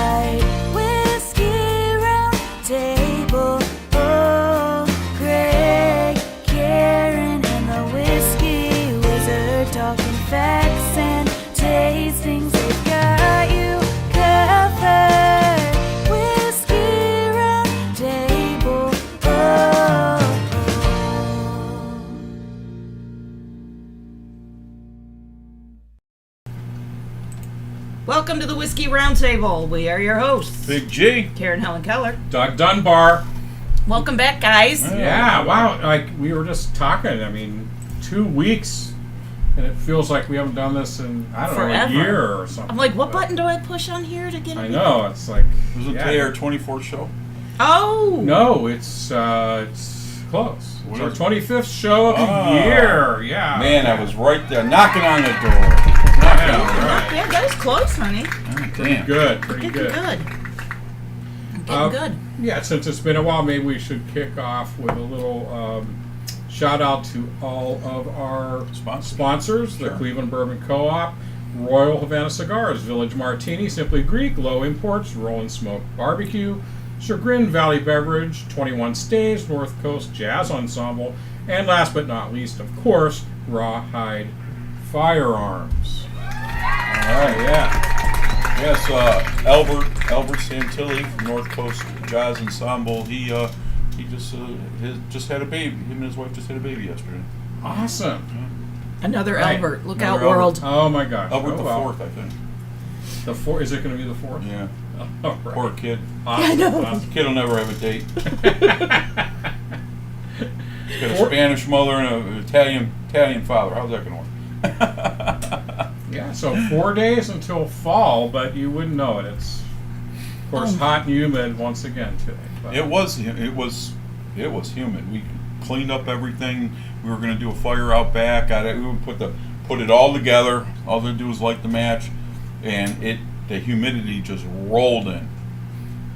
right. Whiskey round table. Oh, Greg, Karen, and the whiskey wizard talking facts and tastings. They've got you covered. Whiskey round table. Oh. Welcome to the Whiskey Roundtable. We are your hosts, Big G. Karen Helen Keller. Doug Dunbar. Welcome back, guys. Yeah, wow. Like, we were just talking. I mean, 2 weeks, and it feels like we haven't done this in, I don't Forever. know, a year or something. I'm like, what button do I push on here to get it? I know. It's like... Was it yeah. today our 24th show? Oh! No, it's close. It's our 25th show of the year. Yeah. Man, I was right there, knocking on the door. Yeah, right. Yeah, that was close, honey. Damn. Good. Pretty Getting good. good. Getting good. Yeah, since it's been a while, maybe we should kick off with a little shout out to all of our sponsors, the Sure. Cleveland Bourbon Co-op, Royal Havana Cigars, Village Martini, Simply Greek, Low Imports, Roll and Smoke Barbecue, Chagrin Valley Beverage, 21 Stays, North Coast Jazz Ensemble, and last but not least, of course, Rawhide Firearms. All right, yeah. Yes, Albert Santilli from North Coast Jazz Ensemble. He just had a baby. Him and his wife just had a baby yesterday. Awesome. Another Right. Albert. Look Another out, world. Oh my gosh. Albert Oh, the wow. fourth, I think. The fourth? Is it going to be the fourth? Yeah. Oh, right. Poor kid. Awesome. I know. Awesome. Kid will never have a date. He's got a Spanish mother and an Italian father. How's that going to work? Yeah, so 4 days until fall, but you wouldn't know it. It's, of course, hot and humid once again today. But It was humid. We cleaned up everything. We were going to do a fire out back. We would put it all together. All they do is light the match, and the humidity just rolled in.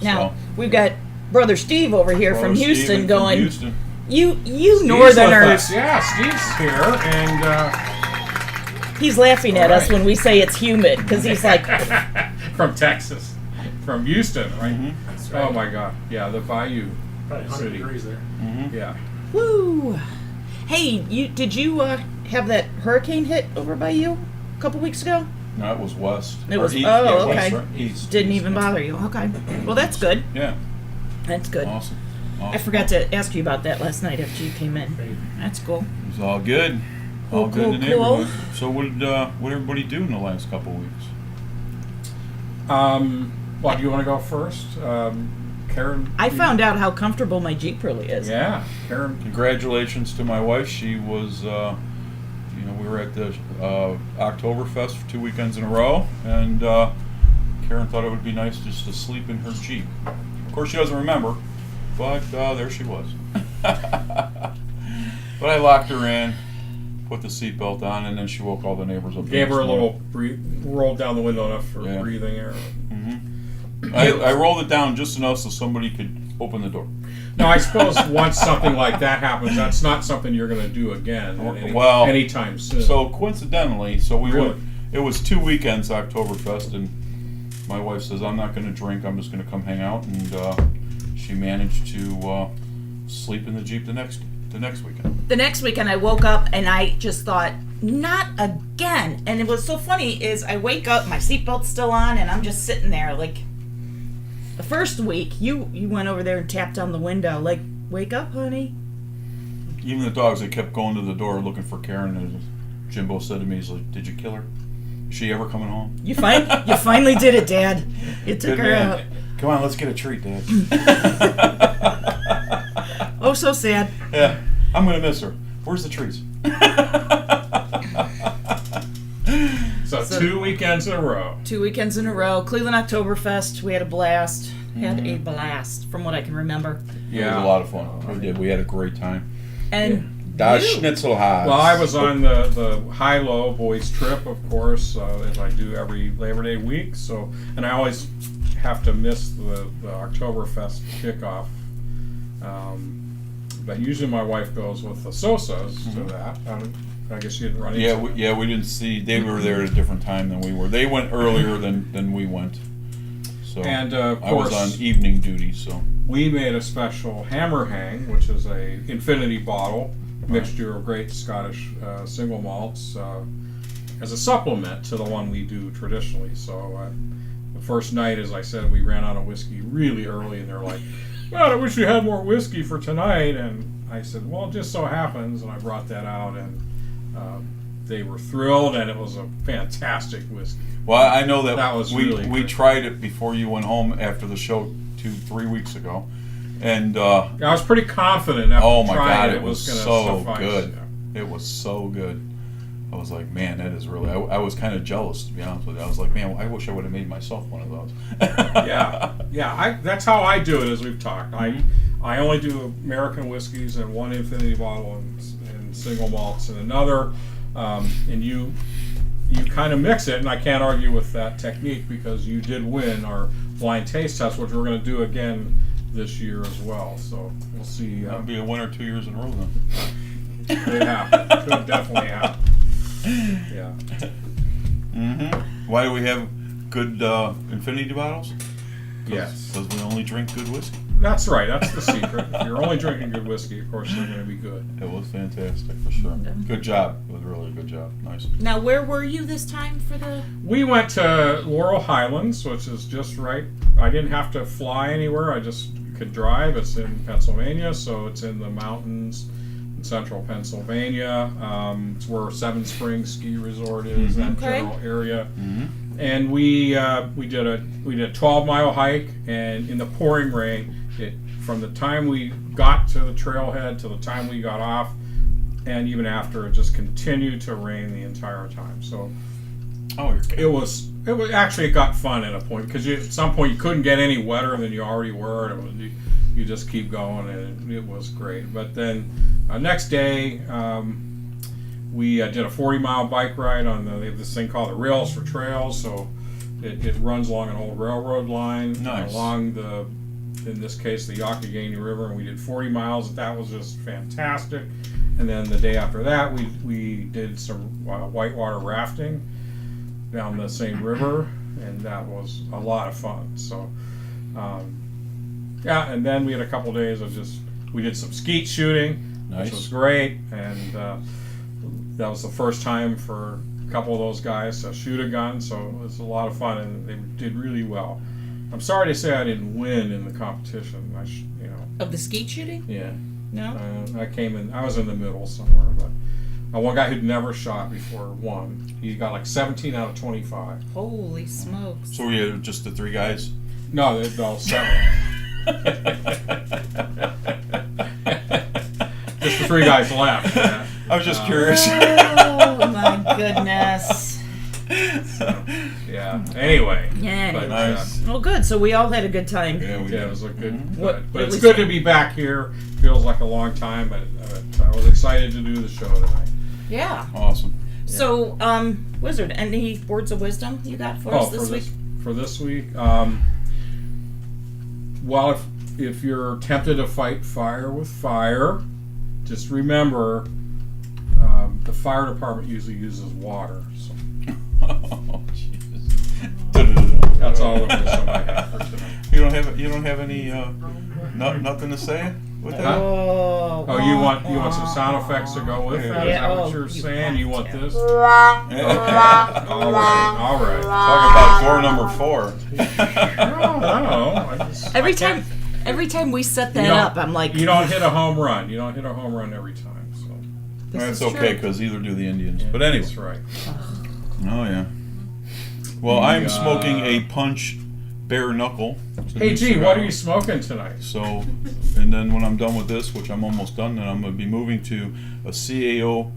Now, So, we've got Brother Steve over here Brother from Houston Steven from going, Houston. you Steve's with northerners. us. Yeah, Steve's here, and He's laughing at All us right. when we say it's humid, because he's like, from Texas, from Houston, right? Mhm. Oh my God, yeah, the Bayou Probably 100 City. degrees there. Yeah. woo. Hey, did you have that hurricane hit over by you a couple weeks ago? No, it was west. It Or was- east, oh, yeah, west, okay. right? East. Didn't East. even bother you. Okay. Well, that's good. Yeah. That's good. Awesome. I forgot to ask you about that last night after you came in. That's cool. It was all good. All Cool, good in the cool, neighborhood. So what did everybody do in the last couple of weeks? Well, do you want to go first? Karen? I found out how comfortable my Jeep really is. Yeah, Karen. Congratulations to my wife. She was, we were at the Oktoberfest for 2 weekends in a row, and Karen thought it would be nice just to sleep in her Jeep. Of course, she doesn't remember, but there she was. But I locked her in, put the seatbelt on, and then she woke all the neighbors up. Gave her a little, rolled down the window enough for Yeah. breathing air. I rolled it down just enough so somebody could open the door. Now, I suppose once something like that happens, that's not something you're going to do again anytime soon. So coincidentally, Really? it was 2 weekends Oktoberfest, and my wife says, I'm not going to drink, I'm just going to come hang out, and she managed to sleep in the Jeep the next weekend. The next weekend I woke up and I just thought, not again. And it was so funny is I wake up, my seatbelt's still on, and I'm just sitting there like, the first week you went over there and tapped on the window like, wake up, honey. Even the dogs, they kept going to the door looking for Karen, and Jimbo said to me, he's like, did you kill her? Is she ever coming home? You finally did it, Dad. You took Good her man. out. Come on, let's get a treat, Dad. Oh, so sad. Yeah, I'm going to miss her. Where's the treats? So 2 weekends in a row. 2 weekends in a row. Cleveland Oktoberfest. We had a blast. A blast, from what I can remember. It was a lot of fun. We did. We had a great time. And Das you- Schnitzelhaus. Well, I was on the high-low boys trip, of course, as I do every Labor Day week. So, and I always have to miss the Oktoberfest kickoff. But usually my wife goes with the Sosas to that. I guess you didn't run into we didn't see. They were there at a different time than we were. They went earlier than we went. So And of I was course, on evening duty, so we made a special hammer hang, which is a infinity bottle mixture of great Scottish single malts as a supplement to the one we do traditionally. So the first night, as I said, we ran out of whiskey really early, and they're like, "God, I wish you had more whiskey for tonight." And I said, "Well, it just so happens," and I brought that out, and they were thrilled, and it was a fantastic whiskey. well, I know that was we really we good. tried it before you went home after the show 2-3 weeks ago, and I was pretty confident after oh my trying God, it it was gonna so suffice. good. Yeah. It was so good. I was like, man, that is really. I was kind of jealous, to be honest with you. I was like, man, I wish I would have made myself one of those. Yeah. That's how I do it. As we've talked, I only do American whiskeys and one infinity bottle and single malts and another, and you kind of mix it. And I can't argue with that technique because you did win our blind taste test, which we're going to do again this year as well. So we'll see. That'll be a winner 2 years in a row then. Could happen. Could definitely happen. Yeah. Why do we have good infinity bottles? Yes. Because we only drink good whiskey. That's right. That's the secret. If you're only drinking good whiskey, of course they're going to be good. It was fantastic for sure. Good job. It was really a good job. Nice. Now, where were you this time for the? We went to Laurel Highlands, which is just right. I didn't have to fly anywhere. I just could drive. It's in Pennsylvania, so it's in the mountains in central Pennsylvania. It's where Seven Springs Ski Resort is, that Okay. general area. And we did a 12-mile hike, and in the pouring rain, from the time we got to the trailhead to the time we got off, and even after, it just continued to rain the entire time. So Oh, you're kidding. it was actually, it got fun at a point because at some point you couldn't get any wetter than you already were, and you just keep going, and it was great. But then next day we did a 40-mile bike ride on they have this thing called the Rails for Trails, so it runs along an old railroad line Nice. along in this case, the Youghiogheny River, and we did 40 miles. That was just fantastic. And then the day after that, we did some whitewater rafting down the same river, and that was a lot of fun. So, and then we had a couple days of we did some skeet shooting, Nice. which was great, and that was the first time for a couple of those guys to shoot a gun, so it was a lot of fun, and they did really well. I'm sorry to say I didn't win in the competition. Of the skeet shooting? Yeah. No. I was in the middle somewhere, but one guy who'd never shot before won. He got like 17 out of 25. Holy smokes. So were you just the three guys? No, 7. Just the 3 guys left. Yeah. I was just curious. Oh my goodness. Yeah. Anyway. Yeah. But, Nice. Well, good. So we all had a good time. Yeah, we Yeah, it did. was a good. What- But at it's least- good to be back here. Feels like a long time, but I was excited to do the show tonight. Yeah. Awesome. So, Wizard, any words of wisdom you got for us this week? For this week, well, if you're tempted to fight fire with fire, just remember the fire department usually uses water. So Oh, Jesus. that's all the wisdom I have for tonight. You don't have any nothing to say with that? Oh. Oh, you want some sound effects to go with that? Is Yeah, that what oh, you're you saying? have You want to. this? Yeah. All right. Talking about door number 4. I don't know. Every time we set You that don't- up, I'm like, You don't hit a home run. You don't hit a home run every time. So this That's is okay, true. because either do the Indians. But anyway. that's right. Oh, yeah. Well, I'm smoking a Punch Bare Knuckle. It's a Hey, new G, cigar. what are you smoking tonight? So, and then when I'm done with this, which I'm almost done, then I'm going to be moving to a CAO,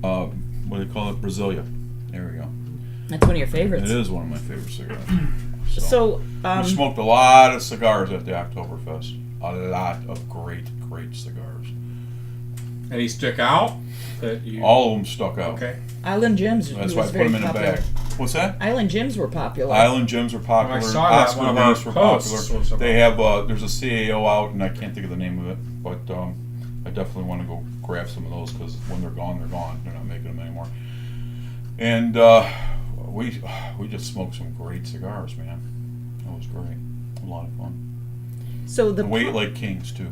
what do they call it, Brasilia. There we go. That's one of your It favorites. is one of my favorite cigars. So, we smoked a lot of cigars at the Oktoberfest. A lot of great cigars. Any stick out that you? All of them stuck out. Okay. Island Gems That's was why I put very them in a popular. bag. What's that? Island Gems were popular. Island Gems are popular. I saw that. Oscar One of our Leafs were posts popular. was about They have there's a CAO out, and I can't think of the name of it, but I definitely want to go grab some of those because when they're gone, they're gone. They're not making them anymore. And we just smoked some great cigars, man. It was great. A lot of fun. So the And we ate like kings too.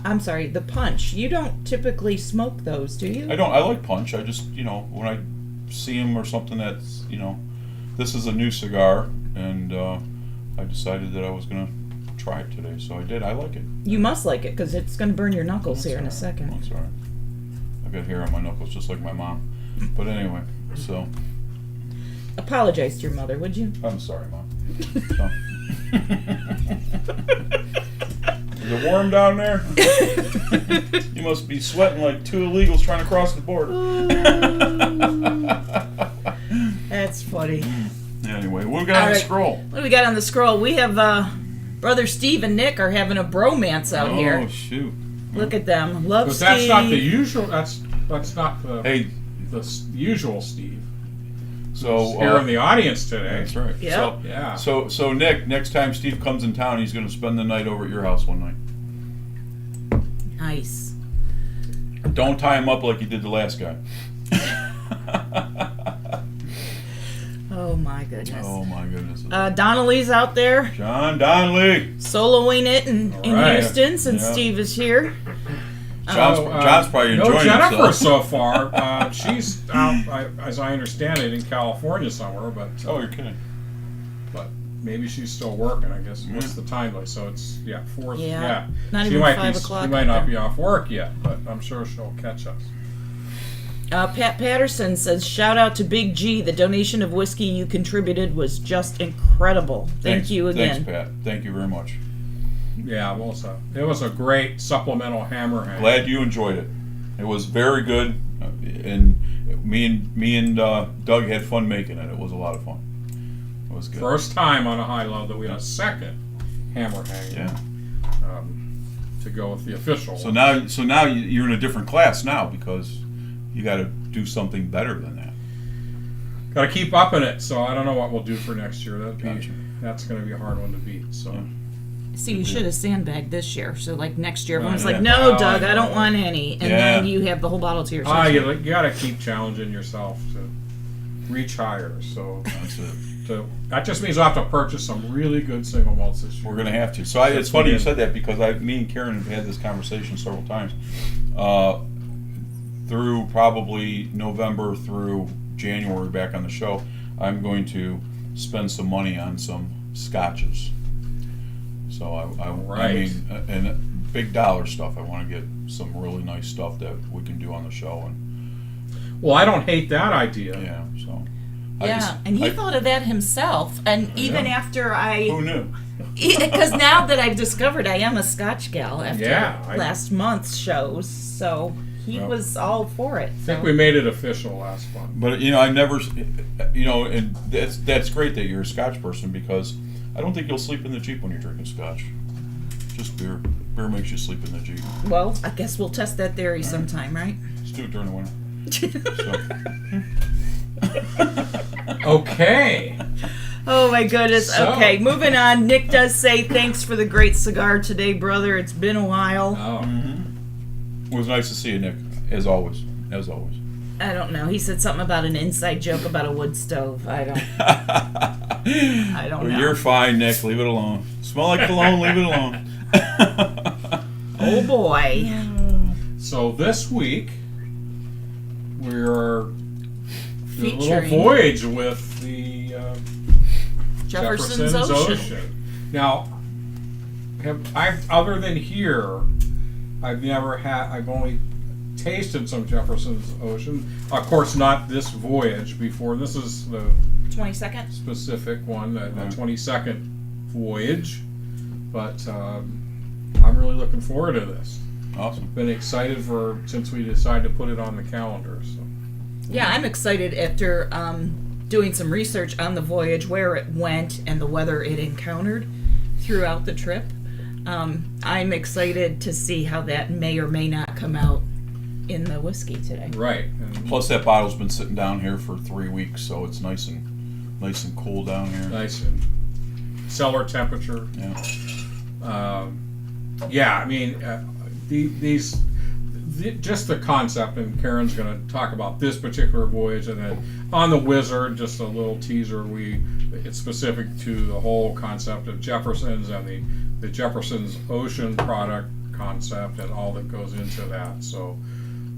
I'm sorry, the punch. You don't typically smoke those, do you? I don't. I like punch. I just, when I see them or something that's, this is a new cigar, and I decided that I was gonna try it today, so I did. I like it. You must like it because it's going to burn your knuckles here in a second. That's all right. I've got hair on my knuckles just like my mom. But anyway, so Apologize to your mother, would you? I'm sorry, Mom. So. Is it warm down there? You must be sweating like two illegals trying to cross the border. That's funny. Anyway, what we got on the scroll? What do we got on the scroll? We have Brother Steve and Nick are having a bromance out here. Oh, shoot. Look at them. Love But Steve. that's not the usual. That's not the usual Steve. So Here in the audience today. That's right. Yep. So, Yeah. So Nick, next time Steve comes in town, he's going to spend the night over at your house one night. Nice. Don't tie him up like you did the last guy. Oh my goodness. Oh my goodness. Donnelly's out there John Donnelly. soloing it in right. Houston since Yeah. Steve is here. John's probably enjoying no Jennifer himself. so far. She's out, as I understand it, in California somewhere. But Oh, you're kidding. but maybe she's still working. I guess. What's the time like? So it's 4. Yeah. Not she even might 5 be, o'clock She might out not there. be off work yet, but I'm sure she'll catch us. Pat Patterson says, shout out to Big G. The donation of whiskey you contributed was just incredible. Thank you again. Thanks, Pat. Thank you very much. Yeah, well, it was a great supplemental hammer hang. Glad you enjoyed it. It was very good, and me and Doug had fun making it. It was a lot of fun. It was good. First time on a high low that we had a second hammer hang. Yeah. To go with the official. So now you're in a different class now because you got to do something better than that. Got to keep up in it. So I don't know what we'll do for next year. Gotcha. That's going to be a hard one to beat. So. Yeah. See, you should have sandbagged this year. So, like, next year, everyone's Yeah. like, no, Oh, Doug, I I don't know. want any. And Yeah. then you have the whole bottle to yourself. You got to keep challenging yourself to reach higher. So That's it. that just means I'll have to purchase some really good single malts this year. We're gonna have to. So it's funny you said that because me and Karen have had this conversation several times. Through probably November through January back on the show, I'm going to spend some money on some scotches. So I Right. mean, and big dollar stuff. I want to get some really nice stuff that we can do on the show, and Well, I don't hate that idea. yeah. So Yeah, and he thought of that himself. And even after who knew? because now that I've discovered I am a Scotch gal after Yeah, last month's shows, so he was all for it. I think we made it official last month. But I never, and that's great that you're a Scotch person because I don't think you'll sleep in the Jeep when you're drinking Scotch. Just beer. Beer makes you sleep in the Jeep. Well, I guess we'll test that theory sometime, right? Let's do it during the winter. Okay. Oh my goodness. So- Okay, moving on. Nick does say thanks for the great cigar today, brother. It's been a while. Oh. It was nice to see you, Nick, as always. As always. I don't know. He said something about an inside joke about a wood stove. I don't Well, know. you're fine, Nick. Leave it alone. Smell like cologne. Leave it alone. Oh boy. So this week we're doing a little Featuring voyage with the Jefferson's Ocean. Now, other than here, I've only tasted some Jefferson's Ocean. Of course, not this voyage before. This is the 22nd. specific one, the 22nd voyage. But I'm really looking forward to this. Awesome. Been excited since we decided to put it on the calendar. So. Yeah, I'm excited after doing some research on the voyage, where it went, and the weather it encountered throughout the trip. I'm excited to see how that may or may not come out in the whiskey today. Right. And Plus, that bottle's been sitting down here for 3 weeks, so it's nice and cool down here. nice and cellar temperature. Yeah. Yeah, I mean, just the concept, and Karen's going to talk about this particular voyage, and then on the Wizard, just a little teaser. It's specific to the whole concept of Jefferson's and the Jefferson's ocean product concept and all that goes into that. So,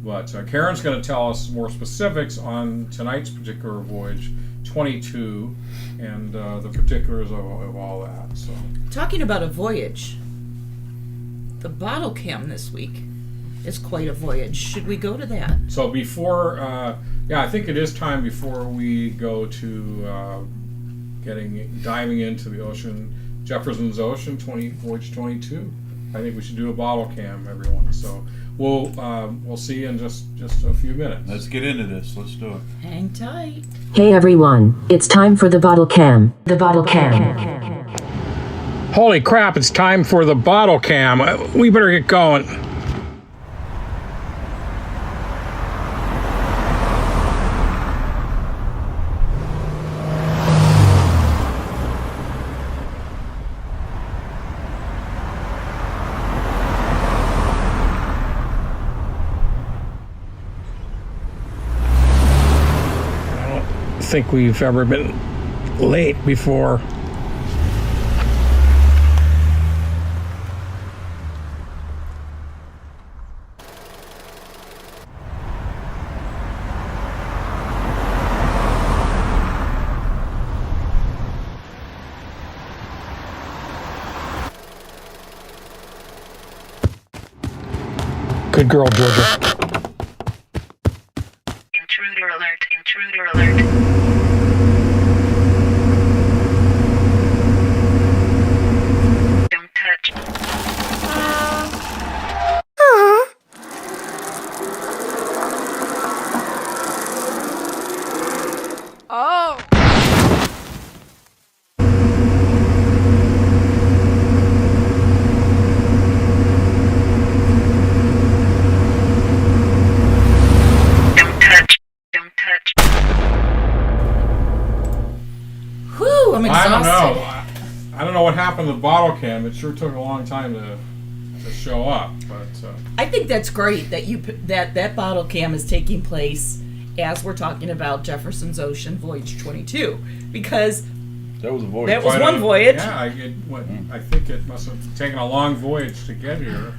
but Karen's going to tell us more specifics on tonight's particular voyage 22 and the particulars of all that. So, talking about a voyage, the bottle cam this week is quite a voyage. Should we go to that? So before, I think it is time before we go to diving into the ocean, Jefferson's Ocean Voyage 22. I think we should do a bottle cam, everyone. So we'll see you in just a few minutes. Let's get into this. Let's do it. Hang tight. Hey everyone, it's time for the bottle cam. The bottle cam. Holy crap! It's time for the bottle cam. We better get going. Think we've ever been late before. Good girl, Georgia. Intruder alert, intruder alert. Don't touch. Oh. Don't touch. Don't touch. Whew, I'm I don't exhausted. know. I don't know what happened to the bottle cam. It sure took a long time to show up, but I think that's great that that bottle cam is taking place as we're talking about Jefferson's Ocean Voyage 22, because That was a voyage. that was quite one a- voyage. Yeah, I think it must have taken a long voyage to get here,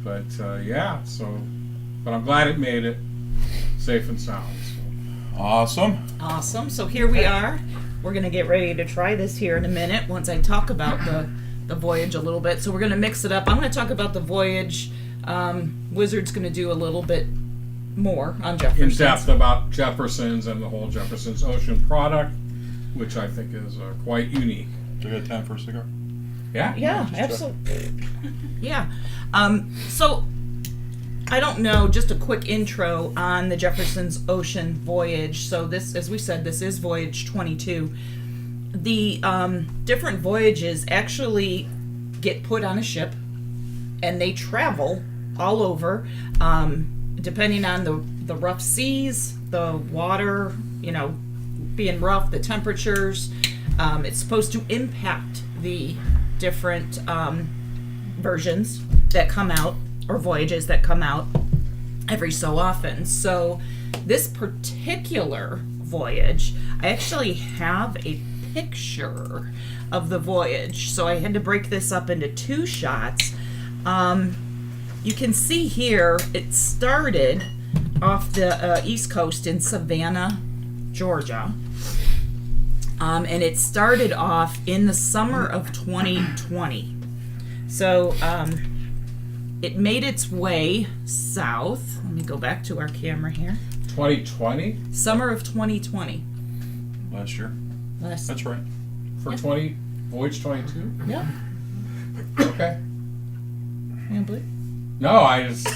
but but I'm glad it made it safe and sound. So. Awesome. Awesome. So here we are. We're going to get ready to try this here in a minute once I talk about the voyage a little bit. So we're going to mix it up. I'm going to talk about the voyage. Wizard's going to do a little bit more on In Jefferson's. depth about Jefferson's and the whole Jefferson's Ocean product, which I think is quite unique. Do you got time for a cigar? Yeah? Yeah, absolutely. Yeah. So I don't know, just a quick intro on the Jefferson's Ocean voyage. So this, as we said, this is Voyage 22. The different voyages actually get put on a ship and they travel all over, depending on the rough seas, the water, being rough, the temperatures. It's supposed to impact the different versions that come out, or voyages that come out every so often. So this particular voyage, I actually have a picture of the voyage. So I had to break this up into two shots. You can see here, it started off the East Coast in Savannah, Georgia. And it started off in the summer of 2020. So it made its way south. Let me go back to our camera here. 2020 Summer of 2020. Last year. That's right. for Yeah. 20 Voyage 22? Yeah. Okay. Yeah, but No, I just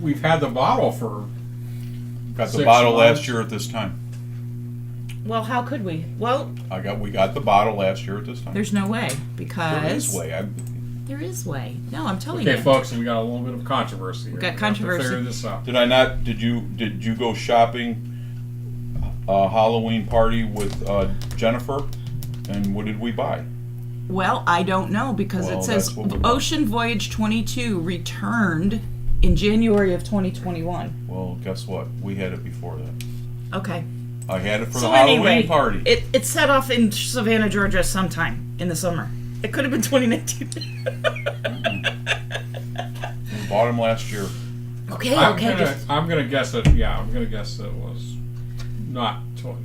we've had the bottle for Got the 6 bottle months. last year at this time. well, how could we? Well, We got the bottle last year at this time. there's no way because There is way. there is way. No, I'm telling Okay, you. folks, we got a little bit of controversy here. got We have to controversy. figure this out. Did I not? Did you go shopping? Halloween party with Jennifer, and what did we buy? Well, I don't know because Well, it says that's what we want. Ocean Voyage 22 returned in January of 2021. Well, guess what? We had it before that. Okay. I had it for So the Halloween anyway, party. it set off in Savannah, Georgia sometime in the summer. It could have been 2019. We bought them last year. Okay, I'm gonna guess that. Yeah, I'm gonna guess that it was not 20.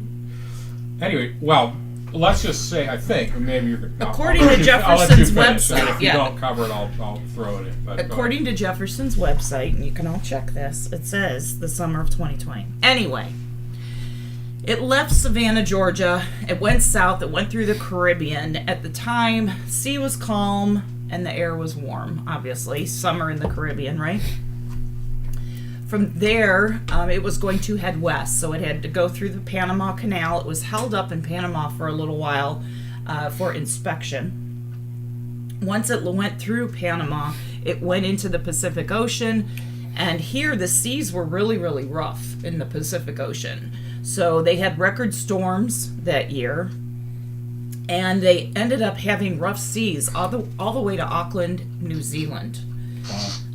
Anyway, well, let's just say I think maybe you're. According I'll let to you- I'll let Jefferson's you finish, and website, if you yeah. don't cover it, I'll throw it in. But According to Jefferson's website, and you can all check this, it says the summer of 2020. Anyway, it left Savannah, Georgia. It went south. It went through the Caribbean. At the time, sea was calm and the air was warm, obviously. Summer in the Caribbean, right? From there, it was going to head west, so it had to go through the Panama Canal. It was held up in Panama for a little while for inspection. Once it went through Panama, it went into the Pacific Ocean, and here the seas were really, really rough in the Pacific Ocean. So they had record storms that year, and they ended up having rough seas all the way to Auckland, New Zealand.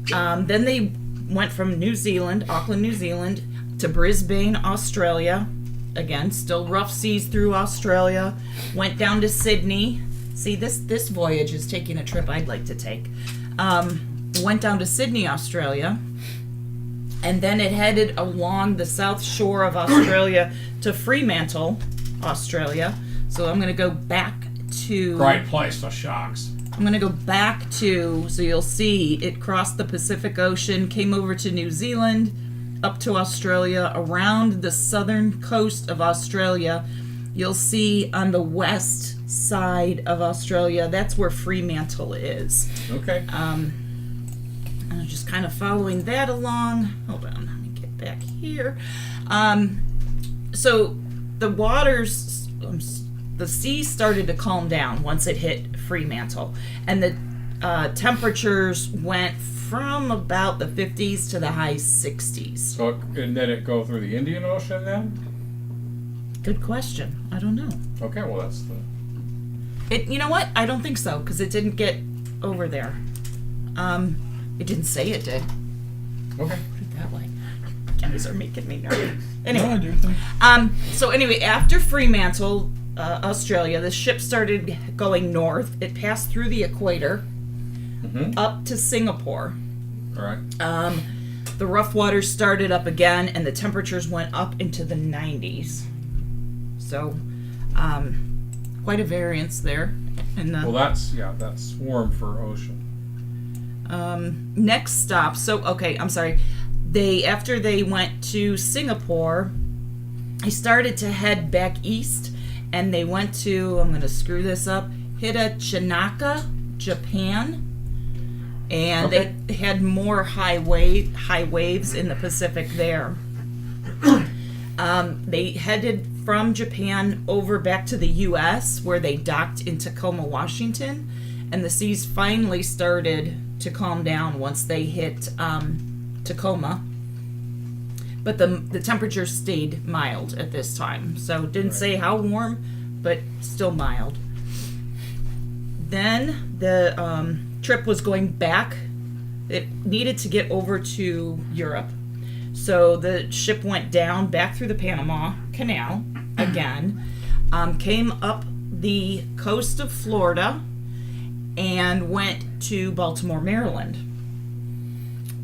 Then they went from Auckland, New Zealand, to Brisbane, Australia. Again, still rough seas through Australia. Went down to Sydney. See, this voyage is taking a trip I'd like to take. Went down to Sydney, Australia. And then it headed along the south shore of Australia to Fremantle, Australia. So I'm going to go back to... great place for sharks. I'm going to go back to, so you'll see it crossed the Pacific Ocean, came over to New Zealand, up to Australia, around the southern coast of Australia. You'll see on the west side of Australia, that's where Fremantle is. Okay. I'm just kind of following that along. Hold on, let me get back here. So the waters, the sea started to calm down once it hit Fremantle, and the temperatures went from about the 50s to the high 60s. So and then it go through the Indian Ocean then? Good question. I don't know. Okay, well that's the. You know what? I don't think so because it didn't get over there. It didn't say it did. Okay. Put it that way. Guys are making me nervous. No, I Anyway, do think. so anyway, after Fremantle, Australia, the ship started going north. It passed through the equator up to Singapore. All right. The rough waters started up again, and the temperatures went up into the 90s. So, quite a variance there. In the Well, that's warm for ocean. next stop. So, okay, I'm sorry. After they went to Singapore, they started to head back east, and they went to, I'm going to screw this up, Hitachinaka, Japan. And Okay. they had more high waves in the Pacific there. They headed from Japan over back to the U.S., where they docked in Tacoma, Washington, and the seas finally started to calm down once they hit Tacoma. But the temperature stayed mild at this time, so didn't say how warm, but still mild. Then the trip was going back. It needed to get over to Europe. So the ship went down back through the Panama Canal again, came up the coast of Florida, and went to Baltimore, Maryland.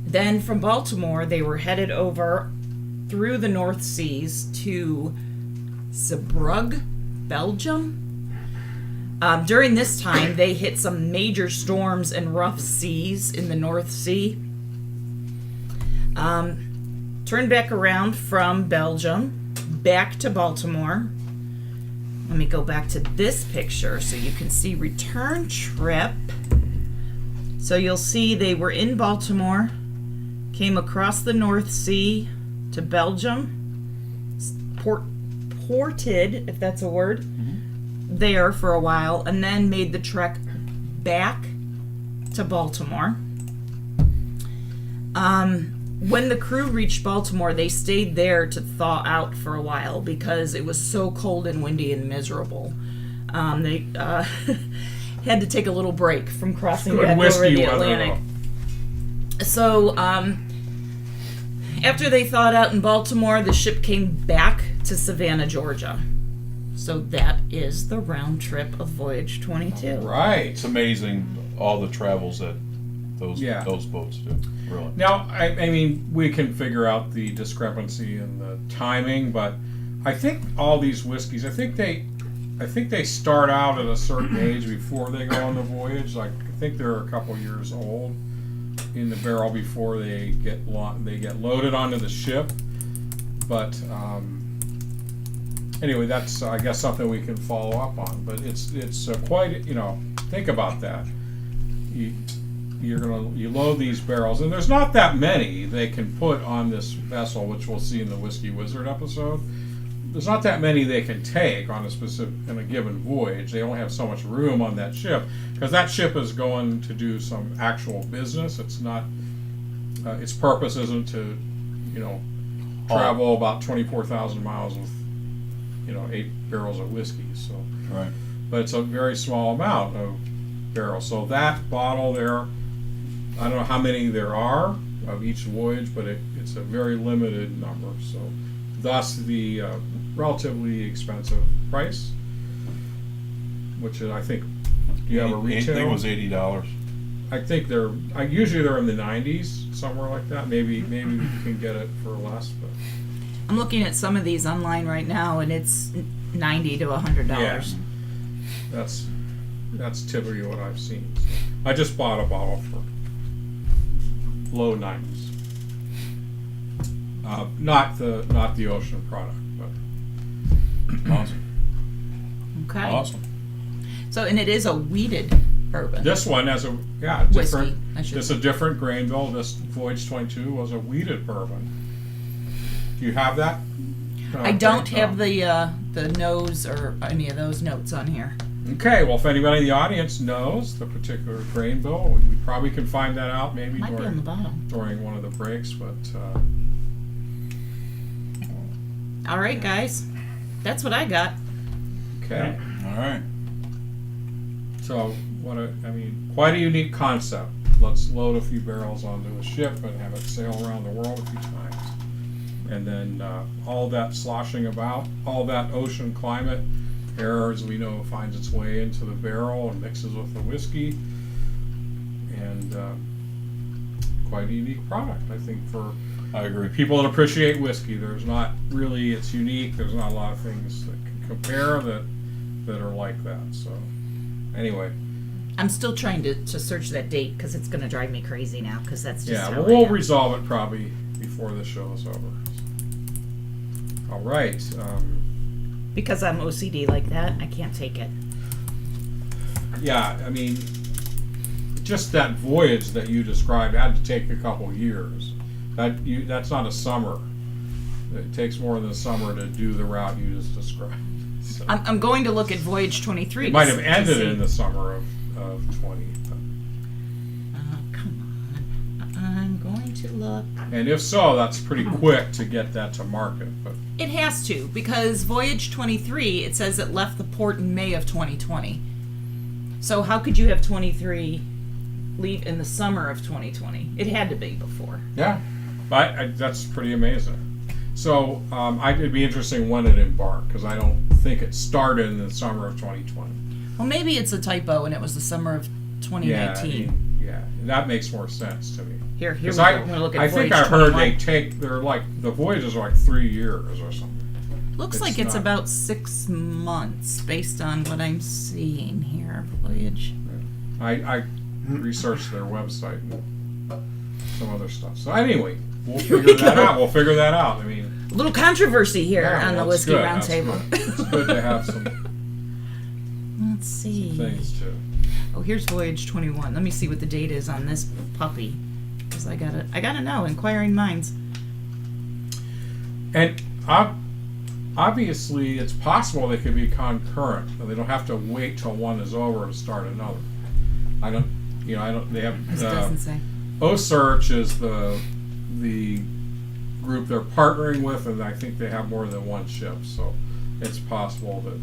Then from Baltimore, they were headed over through the North Seas to Zeebrugge, Belgium. During this time, they hit some major storms and rough seas in the North Sea. Turned back around from Belgium, back to Baltimore. Let me go back to this picture so you can see return trip. So you'll see they were in Baltimore, came across the North Sea to Belgium, ported, if that's a word, there for a while, and then made the trek back to Baltimore. When the crew reached Baltimore, they stayed there to thaw out for a while because it was so cold and windy and miserable. They had to take a little break from crossing Good back over whiskey the weather, Atlantic. So, after they thawed out in Baltimore, the ship came back to Savannah, Georgia. So that is the round trip of Voyage 22. Right. It's amazing all the travels that those boats do. Really. Now, I mean, we can figure out the discrepancy in the timing, but I think all these whiskeys, I think they start out at a certain age before they go on the voyage. Like, I think they're a couple years old in the barrel before they get loaded onto the ship. But anyway, that's I guess something we can follow up on. But it's quite, think about that. You load these barrels, and there's not that many they can put on this vessel, which we'll see in the Whiskey Wizard episode. There's not that many they can take on in a given voyage. They only have so much room on that ship because that ship is going to do some actual business. It's not. Its purpose isn't to, travel about 24,000 miles with, 8 barrels of whiskey. So, Right. but it's a very small amount of barrels. So that bottle there, I don't know how many there are of each voyage, but it's a very limited number. So, thus the relatively expensive price, which is, I think, you have a retail. I think it was $80. I think usually they're in the 90s, somewhere like that. Maybe you can get it for less, but I'm looking at some of these online right now, and it's $90 to $100. yeah, that's typically what I've seen. So I just bought a bottle for low 90s. Not the ocean product, but Awesome. Okay. Awesome. So, and it is a wheated bourbon. this one has a Whiskey, different. I should It's a different grain bill. This Voyage 22 was a wheated bourbon. Do you have that? I don't have the nose or any of those notes on here. Okay, well, if anybody in the audience knows the particular grain bill, we probably can find that out maybe Might be on the bottom. during one of the breaks. But All right, guys. That's what I got. okay, All right. so quite a unique concept. Let's load a few barrels onto a ship and have it sail around the world a few times, and then all that sloshing about, all that ocean climate. Air, as we know, finds its way into the barrel and mixes with the whiskey, and quite a unique product, I think, for I agree. people that appreciate whiskey. There's not really, it's unique. There's not a lot of things that can compare that are like that. So, anyway, I'm still trying to search that date because it's going to drive me crazy now because that's just yeah, how well, we'll I am. resolve it probably before the show is over. All right. Because I'm OCD like that, I can't take it. Yeah, I mean, just that voyage that you described had to take a couple years. That's not a summer. It takes more than a summer to do the route you just described. So I'm going to look at Voyage 23. it might have to ended see. in the summer of 20. Come on. I'm going to look. And if so, that's pretty quick to get that to market. But It has to, because Voyage 23, it says it left the port in May of 2020. So how could you have 23 leave in the summer of 2020? It had to be before. yeah, but that's pretty amazing. So it'd be interesting when it embarked, because I don't think it started in the summer of 2020. Well, maybe it's a typo and it was the summer of 2019. Yeah, that makes more sense to me. Here we 'Cause go. I'm going to look at I Voyage think I heard 21. they're like, the voyages are like 3 years or something. Looks it's like it's not- about 6 months based on what I'm seeing here. Voyage. I researched their website and some other stuff. So anyway, we'll figure that out. We'll figure that out. I mean, A little controversy here yeah, on the well, that's Whiskey good. That's Roundtable. good. It's good to have some Let's see. things too. Oh, here's Voyage 21. Let me see what the date is on this puppy, because I gotta know. Inquiring minds. And obviously, it's possible they could be concurrent. They don't have to wait till one is over to start another. I don't. They have. This doesn't say. OSearch is the group they're partnering with, and I think they have more than one ship. So it's possible that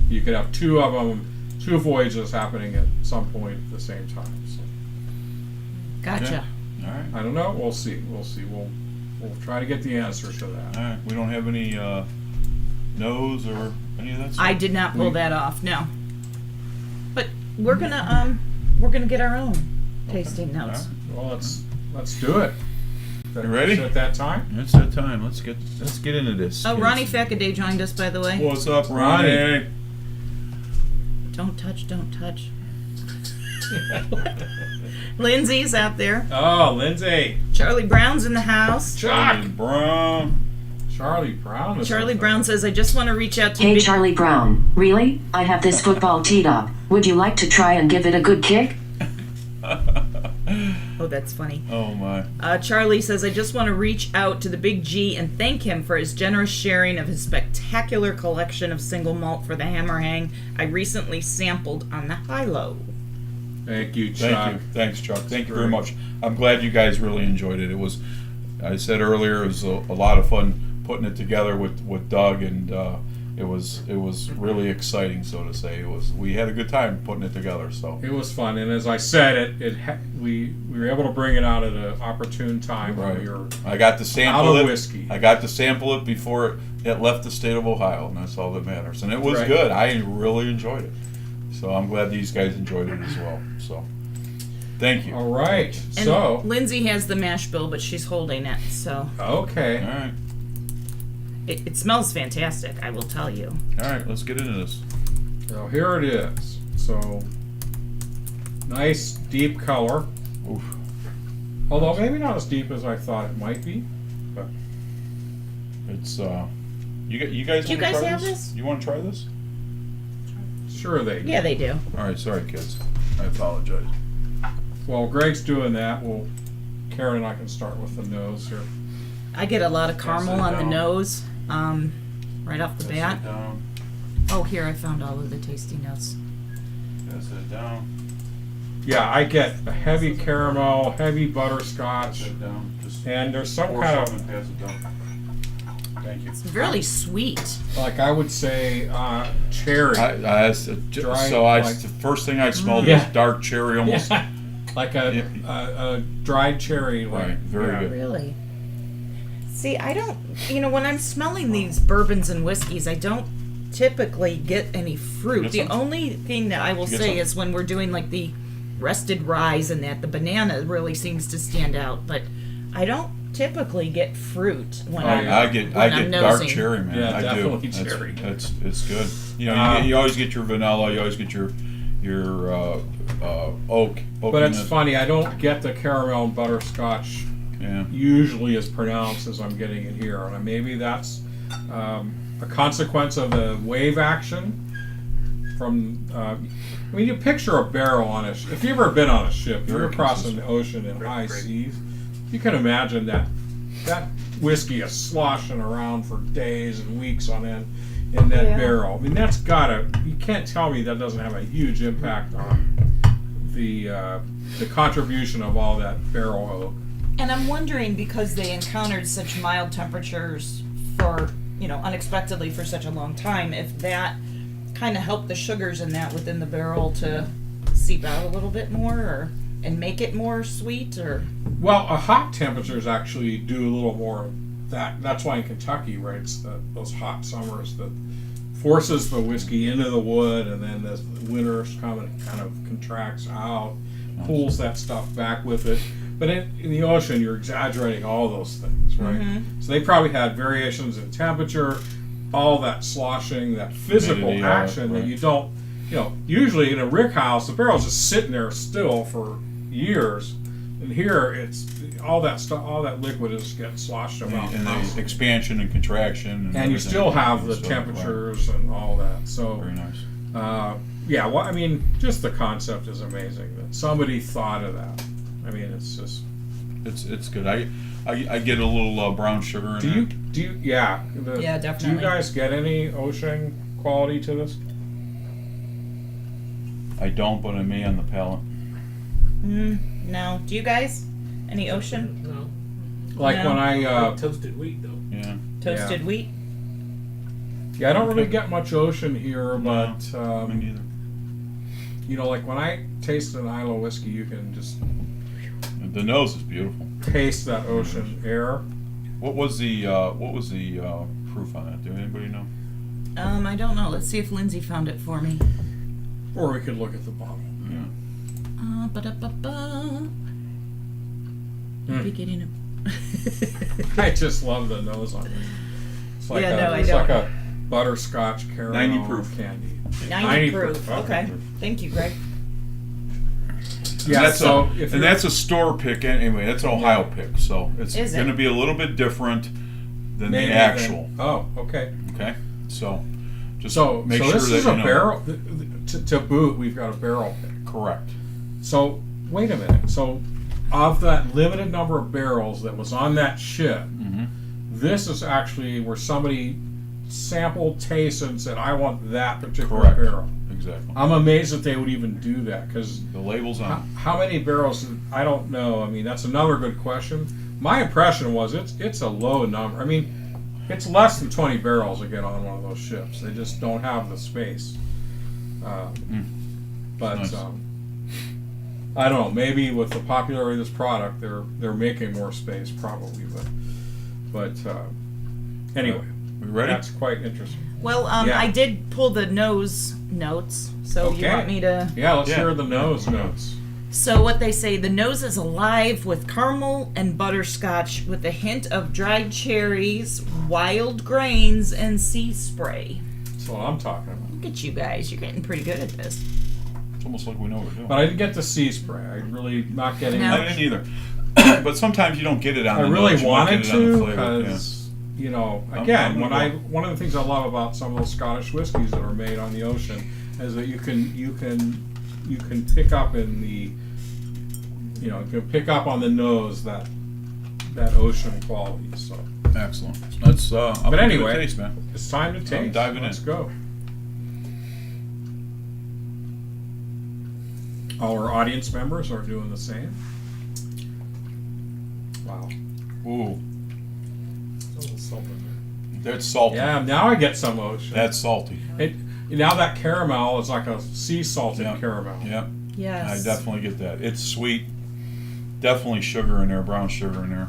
you could have 2 of them two voyages happening at some point at the same time. So, Gotcha. All right. I don't know. We'll see. We'll try to get the answer to that. All right. We don't have any no's or any of that stuff? I did not pull that off. No. But we're gonna get our own tasting notes. Well, let's do it. You ready? Is it that time? It's that time. Let's get into this. Oh, kids. Ronnie Fackaday joined us, by the way. What's up, Ronnie? Don't touch. Lindsay's out there. Oh, Lindsay. Charlie Brown's in the house. Charlie Brown. Charlie Brown. Charlie Brown says, I just want to reach out to Hey Big... Charlie Brown, really? I have this football teed up. Would you like to try and give it a good kick? Oh, that's funny. Oh my. Charlie says, I just want to reach out to the Big G and thank him for his generous sharing of his spectacular collection of single malt for the Hammer Hang I recently sampled on the High-Low. Thank you, Chuck. Thank you. Thanks, Chuck. Thank you very Great. much. I'm glad you guys really enjoyed it. It was, I said earlier, it was a lot of fun putting it together with Doug, and it was really exciting, so to say. We had a good time putting it together. So It was fun, and as I said, we were able to bring it out at an opportune time when we were I got to sample out of it. whiskey. I got to sample it before it left the state of Ohio, and that's all that matters. And it was Right. good. I really enjoyed it. So I'm glad these guys enjoyed it as well. So thank you. All right. And So, Lindsay has the mash bill, but she's holding it, so okay. All right. it smells fantastic, I will tell you. All right. Let's get into this. So here it is. So, nice deep color. Oof. Although maybe not as deep as I thought it might be. But It's you guys. Do you wanna guys try have this? this? You want to try this? sure they do. Yeah, they do. All right. Sorry, kids. I apologize. While Greg's doing that, Karen and I can start with the nose here. I get a lot of caramel it on the down. nose, right off the Pass bat. it down. Oh, here, I found all of the tasty notes. Pass it down. Yeah, I get a heavy caramel, heavy Pass butterscotch, it down. Just and there's some pour kind some of, and pass it down. Thank you. It's really sweet. like I would say, cherry. The first thing I smelled Yeah. was dark cherry, almost. Yeah. Like a dried cherry. Like, Right, very good. Really? See, I don't, when I'm smelling these bourbons and whiskeys, I don't typically get any fruit. Get The some? only thing that I will You get say some? is when we're doing like the rested rye and that, the banana really seems to stand out, but I don't typically get fruit when I get I'm dark nosing. cherry, man. Yeah, I definitely do. cherry. It's good. You always get your vanilla. You always get your oak. But it's oakiness. funny, I don't get the caramel and butterscotch Yeah. usually as pronounced as I'm getting it here. And maybe that's a consequence of the wave action from. You picture a barrel on a ship. If you've ever been on a ship, if you're Very crossing the ocean in high seas, you can imagine that whiskey is sloshing around for days and weeks on end in that Yeah. barrel. I mean, you can't tell me that doesn't have a huge impact on the contribution of all that barrel oak. And I'm wondering, because they encountered such mild temperatures for, unexpectedly for such a long time, if that kind of helped the sugars in that within the barrel to seep out a little bit more and make it more sweet, or... Well, hot temperatures actually do a little more of that. That's why in Kentucky, right, it's those hot summers that forces the whiskey into the wood, and then as the winters come, it kind of contracts out, pulls that stuff back with it. But in the ocean, you're exaggerating all those things, right? Mm-hmm. So they probably had variations in temperature, all that sloshing, that physical Humidity, action that right. you don't, usually in a rick house, the barrel's just sitting there still for years. And here, it's all that stuff, all that liquid is getting sloshed about. And the expansion and contraction. And you everything. still have the So, temperatures and all that. So, Very nice. yeah, well, just the concept is amazing that somebody thought of that. It's just. It's good. I get a little brown sugar in Do there. you? Yeah, Do you definitely. guys get any ocean quality to this? I don't, but I may on the palate. No. Do you guys? Any ocean? No. Like No. when I Toasted wheat, though. Yeah. Toasted wheat? I don't really get much ocean here, but Me neither. you know, like when I taste an Isla whiskey, you can just The nose is beautiful. taste that ocean air. What was the proof on that? Do anybody know? I don't know. Let's see if Lindsay found it for me. Or we could look at the bottle. Yeah. Ba-da-ba-ba. Beginning of. I just love the nose on it. It's like Yeah, no, I it's like don't. a butterscotch caramel 90 proof. candy. 90 proof. Okay. Thank you, Greg. Yeah, that's so if you're- that's a store pick anyway. That's an Ohio pick, so it's Is it? going to be a little bit different than maybe the actual. Oh, okay. Okay, so just So make so sure this that is you a know. barrel. To boot, we've got a barrel pick. Correct. So wait a minute. So of that limited number of barrels that was on that ship, this is actually where somebody sampled, tasted, and said, "I want that particular Correct. barrel." Exactly. I'm amazed that they would even do that because The label's on. how many barrels? I don't know. I mean, that's another good question. My impression was it's a low number. I mean, it's less than 20 barrels to get on one of those ships. They just don't have the space. But Nice. I don't know. Maybe with the popularity of this product, they're making more space probably. But anyway, We ready? that's quite interesting. Well, Yeah. I did pull the nose notes. So you Okay. want me to? Yeah, let's Yeah. hear the nose notes. So what they say, the nose is alive with caramel and butterscotch with a hint of dried cherries, wild grains, and sea spray. That's what I'm talking about. Look at you guys. You're getting pretty good at this. It's almost like we know what we're doing. But I didn't get the sea spray. I really not getting. No. I didn't either. But sometimes you don't get it on I the really nose, you might wanted get it on the to flavor, because you know, I'm again, gonna one of the things I love about some of those Scottish whiskies that are made on the ocean is that you can pick up in the you can pick up on the nose that ocean quality. So Yeah. Excellent. Let's. I'm But gonna give it a anyway, taste, man. it's time to taste. diving Let's in. go. All our audience members are doing the same. Wow. Ooh, A little something that's salty. there. Yeah, now I get some ocean. That's salty. Now that caramel is like a sea salted Yeah. caramel. Yeah. Yes. I definitely get that. It's sweet. Definitely sugar in there, brown sugar in there.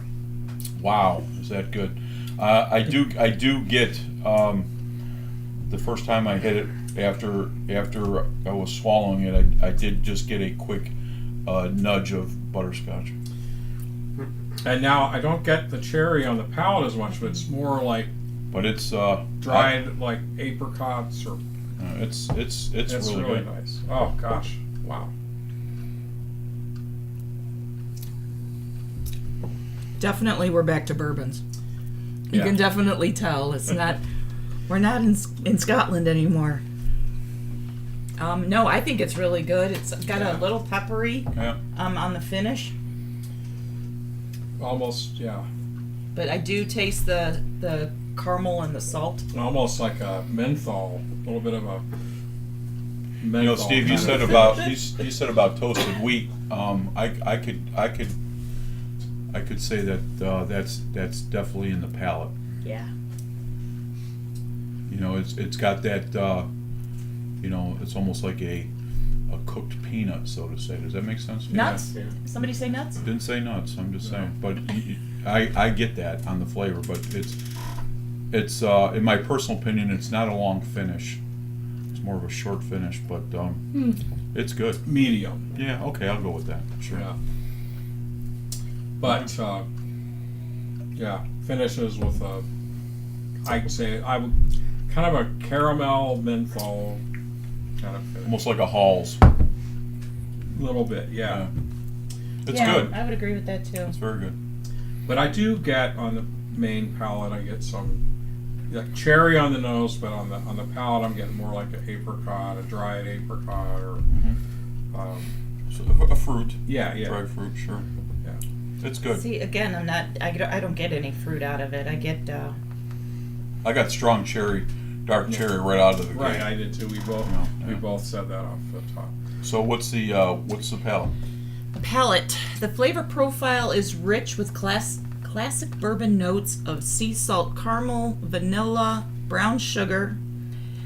Wow, is that good? I do get the first time I hit it after I was swallowing it, I did just get a quick nudge of butterscotch. And now I don't get the cherry on the palate as much, but it's more like But it's dried like apricots or it's it's really really good. nice. Oh gosh, wow. Definitely, we're back to bourbons. You Yeah. can definitely tell it's not. We're not in Scotland anymore. No, I think it's really good. It's got Yeah. a little peppery Yeah. on the finish, Almost but I do taste the caramel and the salt. almost like a menthol, a little bit of a menthol. You know, Steve, you kind said of- about you said about toasted wheat. I could say that that's definitely in the palate. Yeah. You know, it's got that. You know, it's almost like a cooked peanut, so to say. Does that make sense? Nuts? Yeah. Somebody say nuts? Didn't say nuts. I'm just No. saying. But I get that on the flavor. But it's in my personal opinion, it's not a long finish. It's more of a short finish, but it's good. medium. Yeah. Okay, I'll go with that. Sure. Yeah. But yeah, finishes with a I'd say I would kind of a caramel menthol kind of finish. Almost like a Halls. A little bit, yeah. It's yeah, good. I would agree with that too. It's very good. But I do get on the main palate, I get some like cherry on the nose, but on the palate, I'm getting more like an apricot, a dried apricot, or So, a fruit. yeah. Dried fruit, sure. Yeah. It's good. See, again, I don't get any fruit out of it. I get I got strong cherry, dark cherry right out of the Right, gate. I did too. We Yeah. both said that off the top. So what's the palate? palate. The flavor profile is rich with classic bourbon notes of sea salt caramel, vanilla, brown sugar,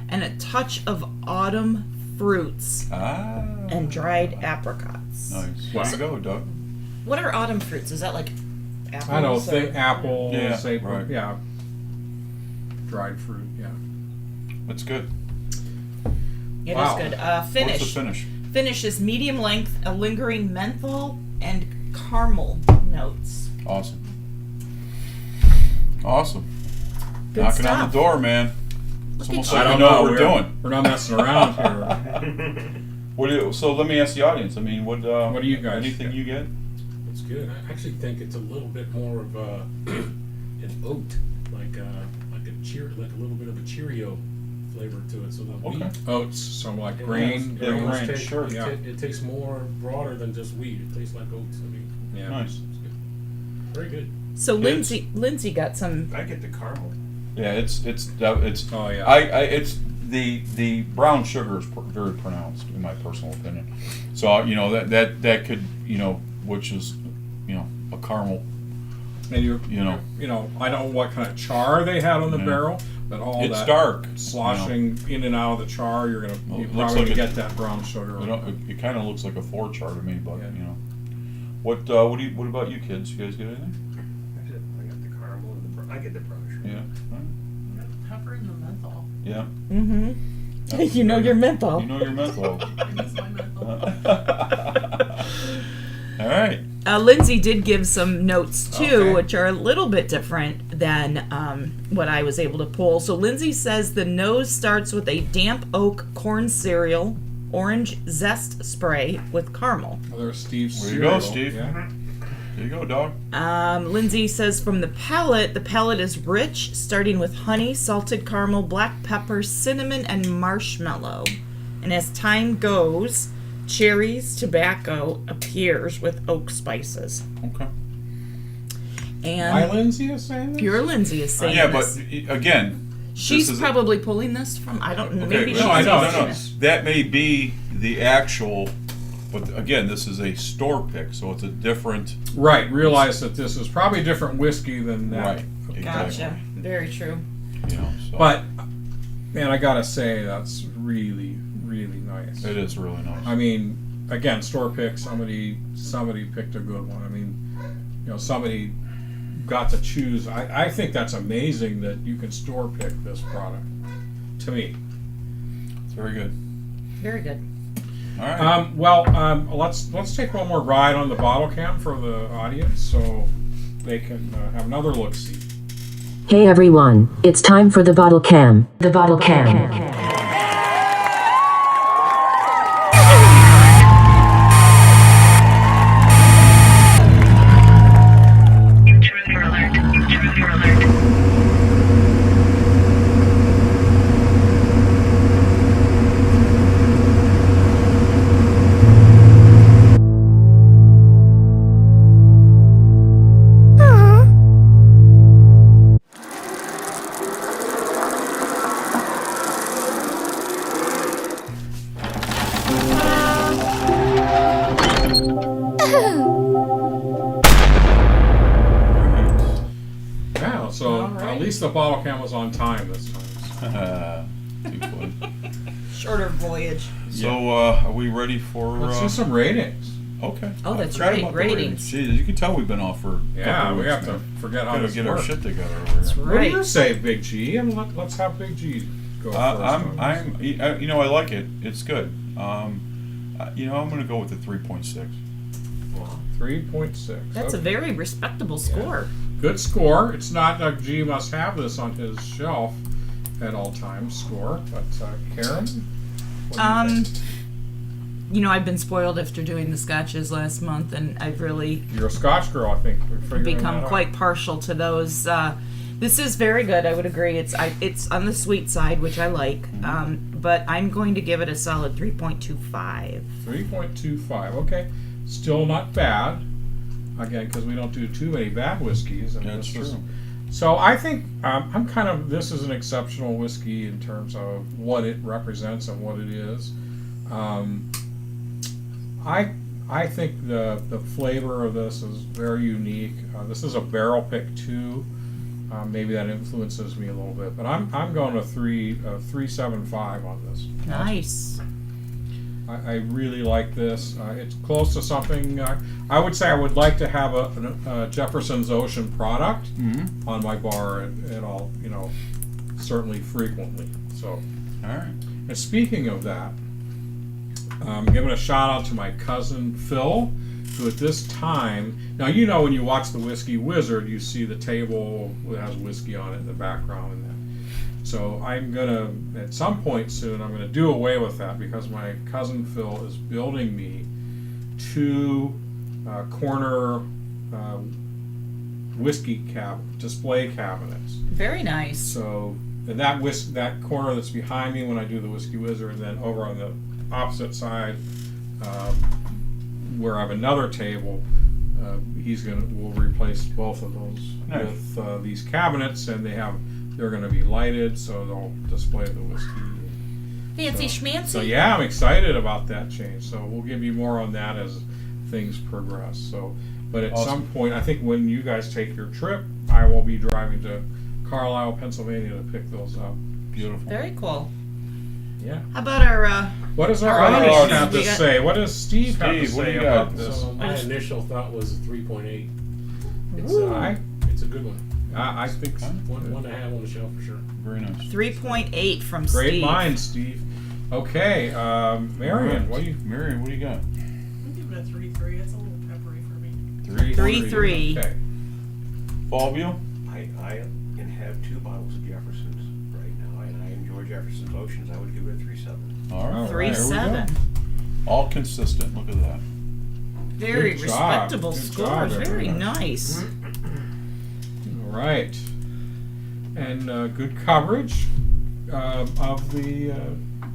and a touch of autumn fruits and dried apricots. Nice. Wow. There you go, Doug. What are autumn fruits? Is that like apples? I don't or- think apples, Yeah, right. yeah. Dried fruit, yeah. That's good. It Wow. is good. What's the Finish. finish? Finish is medium length, a lingering menthol and caramel notes. Awesome. Awesome. Good Knocking stuff. on the door, man. It's Look almost at like you. we know what we're doing. We're not messing around here. So let me ask the audience. I mean, what do you guys Anything get? you get? It's good. I actually think it's a little bit more of an oat, like a little bit of a Cheerio flavor to it. So the Okay. wheat, Oats, some like it grain. Yeah, almost grain, tastes- sure. Yeah. It tastes more broader than just wheat. It tastes like oats. I mean, Yeah. Nice. it's good. Very good. So Kids? Lindsay got some. I get the caramel. Yeah, it's Oh yeah. it's the brown sugar is very pronounced in my personal opinion. So that could which is a caramel. And you know. I don't know what kind of char they had on the Yeah. barrel, but all It's that dark. sloshing in and out of the char, you're Well, probably it looks gonna like get that brown sugar. It kind of looks like a 4 char to me, but Yeah. What about you kids? You guys get anything? I got the caramel and I get the brown sugar. Yeah. All right. Pepper and the menthol. Yeah. Mm-hmm. You know your menthol. You know your menthol. It is my menthol. All right. Lindsay did give some notes too, Okay. which are a little bit different than what I was able to pull. So Lindsay says the nose starts with a damp oak corn cereal, orange zest spray with caramel. Oh, there's Steve's There you cereal. go, Steve. Yeah. There you go, dog. Lindsay says from the palate is rich, starting with honey, salted caramel, black pepper, cinnamon, and marshmallow. And as time goes, cherries, tobacco appears with oak spices. Okay. My And Lindsay is saying this? pure Lindsay is saying Yeah, this. but again, She's this is- probably pulling this from, I don't know, okay, maybe she's no, I know, using no, it. That may be the actual, but again, this is a store pick, so it's a different. Right. Realize that this is probably different whiskey than that. Right. Gotcha. Exactly. Very true. So But man, I gotta say that's really, really nice. it is really nice. I mean, again, store pick. Somebody picked a good one. I mean, somebody got to choose. I think that's amazing that you can store pick this product. To me. It's very good. Very good. All right. Let's take one more ride on the bottle cam for the audience, so they can have another look see. Hey everyone, it's time for the bottle cam. The bottle cam. Intruder alert. Intruder alert. Yeah, so All right. at least the bottle cam was on time this time. Too funny. Shorter voyage. So, are we ready for? Let's do some ratings. Okay. Oh, I that's forgot right, about the ratings. Jeez, you can tell we've been off for. A Yeah, couple we weeks, have to man. forget how Gotta this get our works. shit together over here. What do Right. you say, Big G? And let's have Big G go first. on this. I like it. It's good. I'm gonna go with the 3.6. 3.6. That's a Okay. very respectable score. Good score. It's not a G must have this on his shelf at all times score, but Karen? What do you think? I've been spoiled after doing the scotches last month, and I've really You're a Scotch girl, I think. We're figuring become that out. quite partial to those. This is very good. I would agree. It's on the sweet side, which I like. But I'm going to give it a solid 3.25. 3.25. Okay, still not bad. Again, because we don't do too many bad whiskeys. And That's this is- true. So I think I'm kind of. This is an exceptional whiskey in terms of what it represents and what it is. I think the flavor of this is very unique. This is a barrel pick too. Maybe that influences me a little bit, but I'm going to 3.75 on this. Nice. I really like this. It's close to something. I would say I would like to have a Jefferson's Ocean product on my bar at all, certainly frequently. So, All right. and speaking of that, I'm giving a shout out to my cousin Phil, who at this time, now when you watch the Whiskey Wizard, you see the table that has whiskey on it in the background and that. So I'm gonna, at some point soon, I'm gonna do away with that because my cousin Phil is building me 2 corner whiskey display cabinets. Very nice. So and that corner that's behind me when I do the Whiskey Wizard, and then over on the opposite side, where I have another table, we'll replace both of those Nice. with these cabinets, and they're going to be lighted, so they'll display the whiskey. Fancy schmancy. So yeah, I'm excited about that change. So we'll give you more on that as things progress. So, but at some point, I think when you guys take your trip, I will be driving to Carlisle, Pennsylvania to pick those up. Beautiful. Very cool. Yeah. How about our What does our Our audience audience, have to we got- say? What does Steve have to Steve, what do say you got? about this? So my initial thought was a 3.8. It's Aye. it's a good one. I think so. One to have on the shelf for sure. Very nice. 3.8 from Great Steve. mind, Steve. Okay, Marion, what do you? Marion, what do you got? I'm giving it a 3.3. It's a little peppery for me. 3.3. Okay. Ballview? I can have 2 bottles of Jefferson's right now, and I enjoy Jefferson's Oceans. I would give it a 3.7. All right. 3.7. Here we go. All consistent. Look at that. Very Good job. respectable Good scores. job, Very everyone. nice. All right. And good coverage of the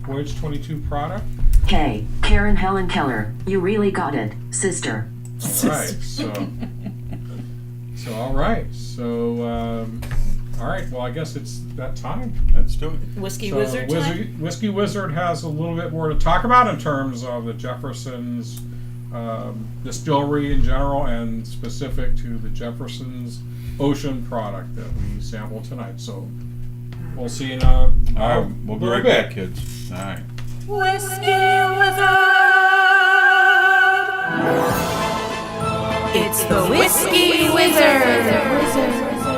Voyage 22 product. Hey, Karen Helen Keller, you really got it, sister. All right. So all right. So all right. Well, I guess it's that time. Let's do it. Whiskey So Wizard time? Whiskey Wizard has a little bit more to talk about in terms of the Jefferson's distillery in general, and specific to the Jefferson's Ocean product that we sampled tonight. So we'll see you in All right. We'll be little right bit. back, kids. All right. Whiskey Wizard. It's the Whiskey Wizard.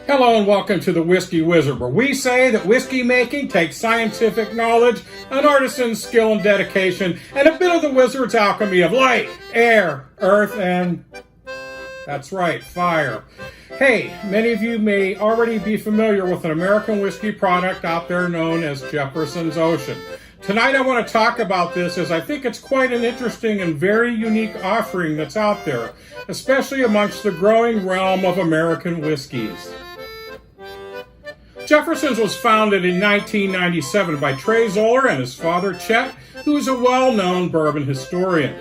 Hello and welcome to the Whiskey Wizard, where we say that whiskey making takes scientific knowledge, an artisan's skill and dedication, and a bit of the wizard's alchemy of light, air, earth, and that's right, fire. Hey, many of you may already be familiar with an American whiskey product out there known as Jefferson's Ocean. Tonight I want to talk about this as I think it's quite an interesting and very unique offering that's out there, especially amongst the growing realm of American whiskeys. Jefferson's was founded in 1997 by Trey Zoller and his father Chet, who is a well-known bourbon historian.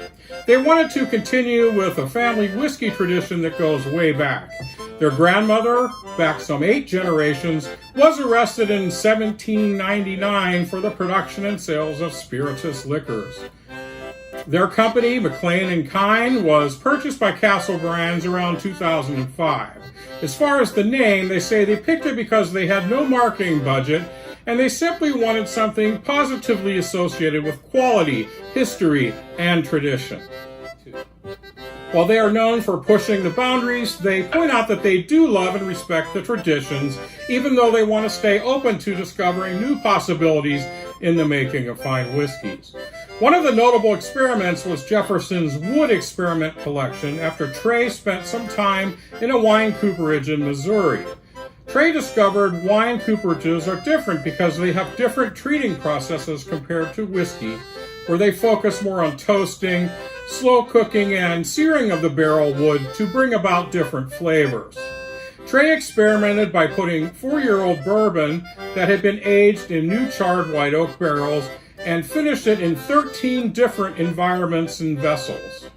They wanted to continue with a family whiskey tradition that goes way back. Their grandmother, back some 8 generations, was arrested in 1799 for the production and sales of spirituous liquors. Their company, McLean & Kine, was purchased by Castle Brands around 2005. As far as the name, they say they picked it because they had no marketing budget and they simply wanted something positively associated with quality, history, and tradition. While they are known for pushing the boundaries, they point out that they do love and respect the traditions, even though they want to stay open to discovering new possibilities in the making of fine whiskeys. One of the notable experiments was Jefferson's Wood Experiment collection after Trey spent some time in a wine cooperage in Missouri. Trey discovered wine cooperages are different because they have different treating processes compared to whiskey, where they focus more on toasting, slow cooking, and searing of the barrel wood to bring about different flavors. Trey experimented by putting 4-year-old bourbon that had been aged in new charred white oak barrels and finished it in 13 different environments and vessels.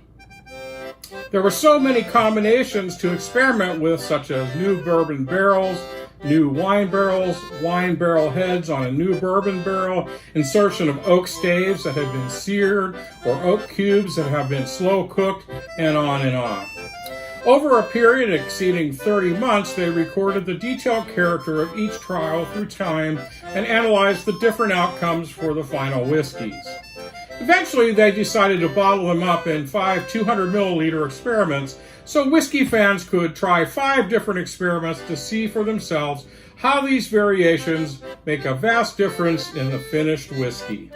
There were so many combinations to experiment with, such as new bourbon barrels, new wine barrels, wine barrel heads on a new bourbon barrel, insertion of oak staves that had been seared, or oak cubes that have been slow cooked, and on and on. Over a period exceeding 30 months, they recorded the detailed character of each trial through time and analyzed the different outcomes for the final whiskeys. Eventually, they decided to bottle them up in 5 200-milliliter experiments so whiskey fans could try 5 different experiments to see for themselves how these variations make a vast difference in the finished whiskey.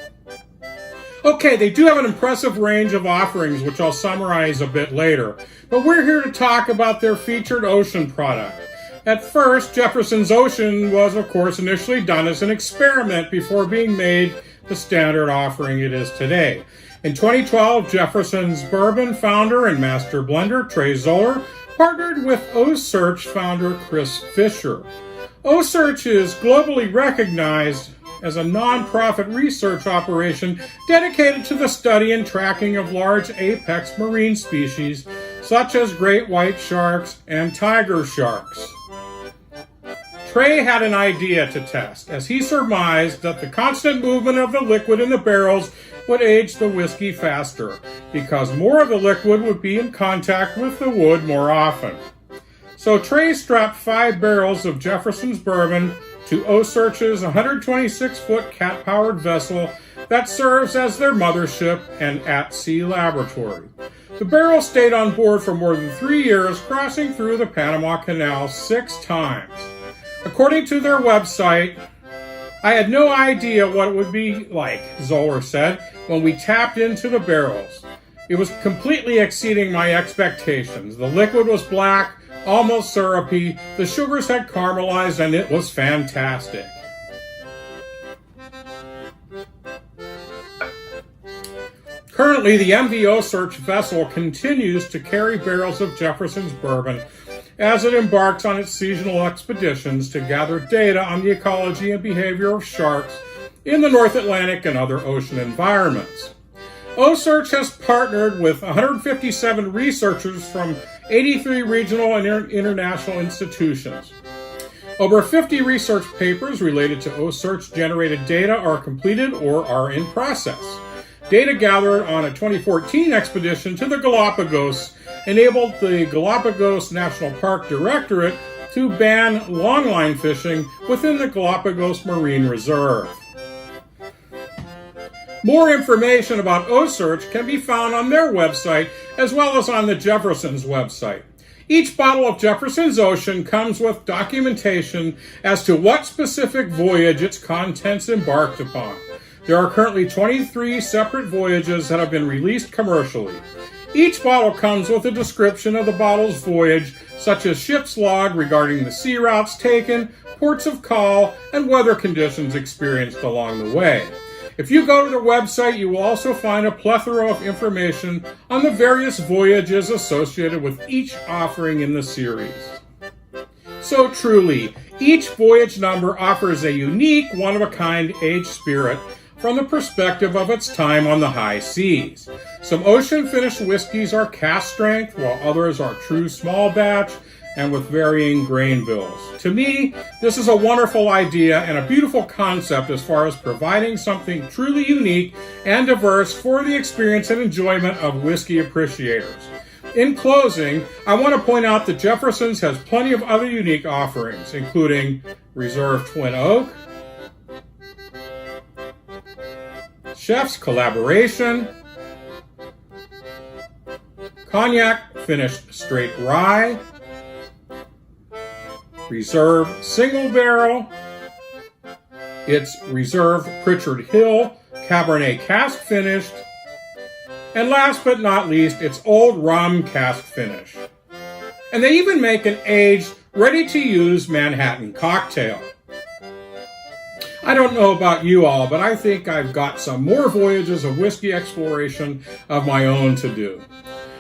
Okay, they do have an impressive range of offerings, which I'll summarize a bit later, but we're here to talk about their featured Ocean product. At first, Jefferson's Ocean was, of course, initially done as an experiment before being made the standard offering it is today. In 2012, Jefferson's Bourbon founder and master blender, Trey Zoller, partnered with O-Search founder Chris Fisher. O-Search is globally recognized as a non-profit research operation dedicated to the study and tracking of large apex marine species such as great white sharks and tiger sharks. Trey had an idea to test, as he surmised that the constant movement of the liquid in the barrels would age the whiskey faster, because more of the liquid would be in contact with the wood more often. So Trey strapped 5 barrels of Jefferson's bourbon to O-Search's 126-foot cat-powered vessel that serves as their mothership and at-sea laboratory. The barrel stayed on board for more than 3 years, crossing through the Panama Canal 6 times. According to their website, I had no idea what it would be like, Zoller said, when we tapped into the barrels. It was completely exceeding my expectations. The liquid was black, almost syrupy, the sugars had caramelized, and it was fantastic. Currently, the MV O-Search vessel continues to carry barrels of Jefferson's bourbon as it embarks on its seasonal expeditions to gather data on the ecology and behavior of sharks in the North Atlantic and other ocean environments. O-Search has partnered with 157 researchers from 83 regional and international institutions. Over 50 research papers related to O-Search generated data are completed or are in process. Data gathered on a 2014 expedition to the Galapagos enabled the Galapagos National Park Directorate to ban longline fishing within the Galapagos Marine Reserve. More information about O-Search can be found on their website as well as on the Jefferson's website. Each bottle of Jefferson's Ocean comes with documentation as to what specific voyage its contents embarked upon. There are currently 23 separate voyages that have been released commercially. Each bottle comes with a description of the bottle's voyage, such as ship's log regarding the sea routes taken, ports of call, and weather conditions experienced along the way. If you go to their website, you will also find a plethora of information on the various voyages associated with each offering in the series. So truly, each voyage number offers a unique, one-of-a-kind aged spirit from the perspective of its time on the high seas. Some ocean-finished whiskeys are cask strength, while others are true small batch and with varying grain bills. To me, this is a wonderful idea and a beautiful concept as far as providing something truly unique and diverse for the experience and enjoyment of whiskey appreciators. In closing, I want to point out that Jefferson's has plenty of other unique offerings, including Reserve Twin Oak, Chef's Collaboration, Cognac Finished Straight Rye, Reserve Single Barrel, it's Reserve Pritchard Hill Cabernet Cask Finished, and last but not least, it's Old Rum Cask Finish. And they even make an aged, ready-to-use Manhattan cocktail. I don't know about you all, but I think I've got some more voyages of whiskey exploration of my own to do.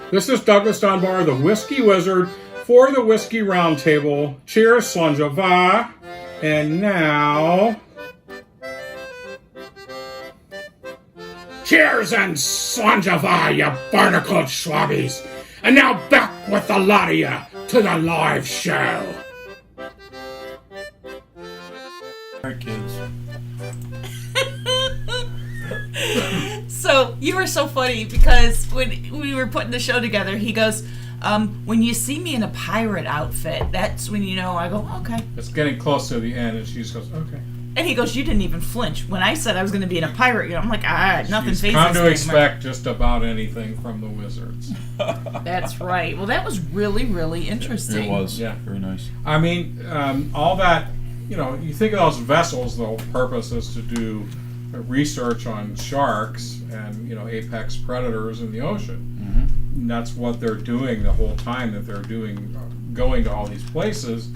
This is Douglas Dunbar, the Whiskey Wizard, for the Whiskey Roundtable. Cheers, Slanjava. And now... Cheers and Slanjava, you barnacled swabbies. And now back with the lot of you to the live show. All right, kids. So you were so funny because when we were putting the show together, he goes, When you see me in a pirate outfit, that's when you know. I go, okay. It's getting close to the end, and she just goes, okay. And he goes, you didn't even flinch when I said I was going to be in a pirate. I'm like, nothing She's phases come to me. expect just about anything from the Wizards. That's right. Well, that was really, really interesting. It was. Yeah. Very nice. I mean, all that, you think of those vessels, the whole purpose is to do research on sharks and, apex predators in the ocean. Mm-hmm. And that's what they're doing the whole time that they're going to all these places.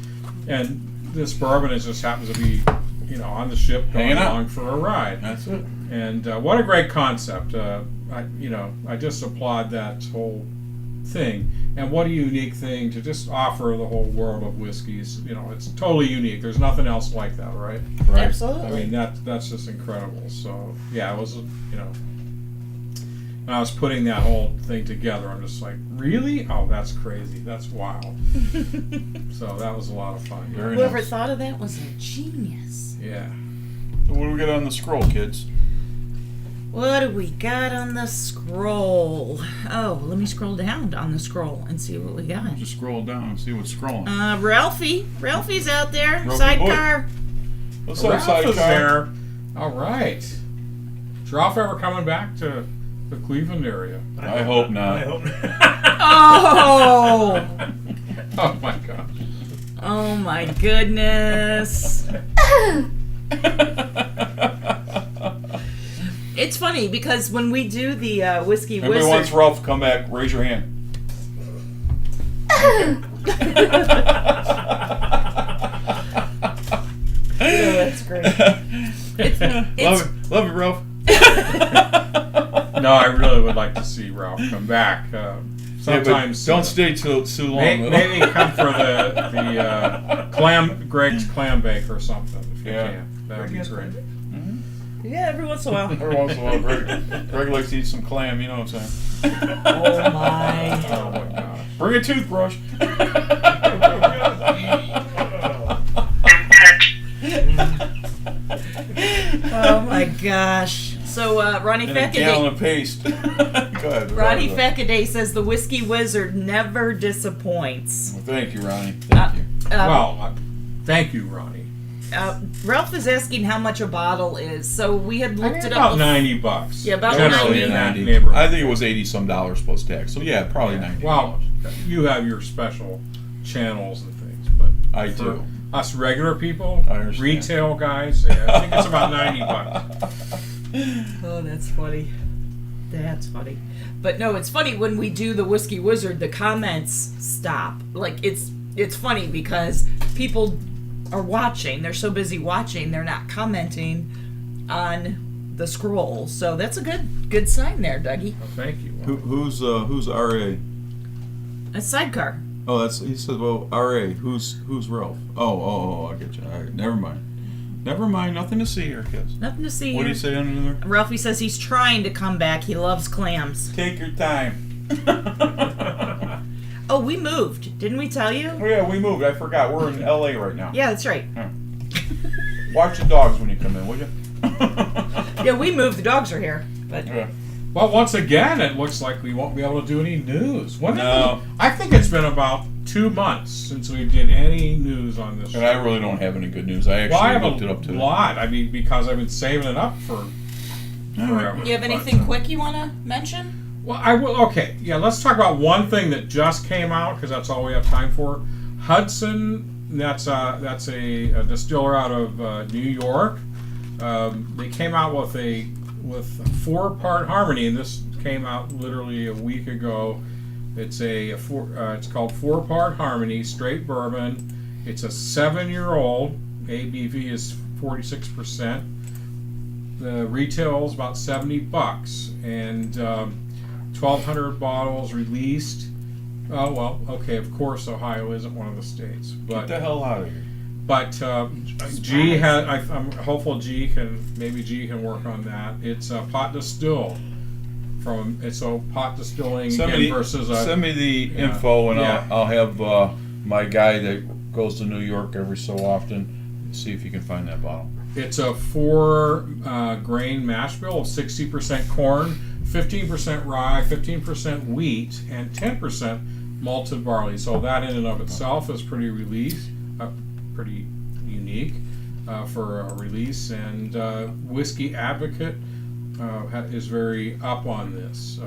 And this bourbon just happens to be, on the ship going Hanging out. along for a ride. That's it. And what a great concept. I just applaud that whole thing. And what a unique thing to just offer the whole world of whiskeys. It's totally unique. There's nothing else like that, right? Right. Absolutely. I mean, that's just incredible. So, yeah, it was, when I was putting that whole thing together, I'm just like, really? Oh, that's crazy. That's wild. So that was a lot of fun. Very Whoever nice. thought of that was a genius. Yeah. So what do we got on the scroll, kids? What do we got on the scroll? Oh, let me scroll down on the scroll and see what we got. Just scroll down and see what's scrolling. Ralphie. Ralphie's out there. Ralphie Sidecar. What's up, Ralph sidecar? is there. All right. Is Ralph ever coming back to the Cleveland area? I hope not. I hope not. Oh! Oh, my gosh. Oh my goodness. It's funny because when we do the Whiskey Everybody Wizard... wants Ralph to come back. Raise your hand. that's great. Love it, Ralph. No, I really would like to see Ralph come back. Sometimes don't stay too long. Maybe come for the Greg's clam bake or something if you Yeah. can. That'd be great. Yeah, every once in a while. Every once in a while, Greg likes to eat some clam. You know what I'm saying? Oh my. Oh my gosh. Bring a toothbrush. Oh my gosh. So Ronnie And a gallon Feckaday. of paste. Go ahead. Ronnie Well, Feckaday says the Whiskey Wizard never disappoints. thank you, Ronnie. Thank you. Well, thank you, Ronnie. Ralph is asking how much a bottle is. So we had looked it About up. $90. Yeah, about Generally 90. in that 90. neighborhood. I think it was $80 some plus tax. So yeah, probably $90. Well, you have your special channels and things, but I for do. us regular people, I understand. retail guys, yeah, I think it's about $90. Oh, that's funny. That's funny. But no, it's funny when we do the Whiskey Wizard, the comments stop. Like it's funny because people are watching. They're so busy watching, they're not commenting on the scroll. So that's a good sign there, Dougie. Well, thank you. Who's RA? A sidecar. Oh, he said. Well, RA. Who's Ralph? Oh, I get you. All right, never mind. Nothing to see here, kids. Nothing to see What do here. you say under there? Ralphie says he's trying to come back. He loves clams. Take your time. Oh, we moved. Didn't we tell you? Oh yeah, we moved. I forgot. We're in LA right now. Yeah, that's right. Watch the dogs when you come in, would you? Yeah, we moved. The dogs are here. But Yeah. Well, once again, it looks like we won't be able to do any news. No. I think it's been about 2 months since we did any news on this And I show. really don't have any good news. I actually Well, I have looked it up a today. lot. I mean, because I've been saving it up for forever. you have anything quick you want to mention? Well, I will. Okay, yeah. Let's talk about one thing that just came out because that's all we have time for. Hudson. That's a distiller out of New York. They came out with a 4-part harmony, and this came out literally a week ago. It's it's called 4-part harmony straight bourbon. It's a 7-year-old. ABV is 46%. The retail is about $70, and 1,200 bottles released. Oh well, okay. Of course, Ohio isn't one of the states, Get but the hell out of here. but G had. I'm hopeful G can work on that. It's pot distilled from. It's pot distilling Send again versus a. send me the yeah. info, and Yeah. I'll have my guy that goes to New York every so often see if he can find that bottle. It's a 4 grain mash bill of 60% corn, 15% rye, 15% wheat, and 10% malted barley. So that in and of itself is pretty pretty unique for a release. And Whiskey Advocate is very up on this.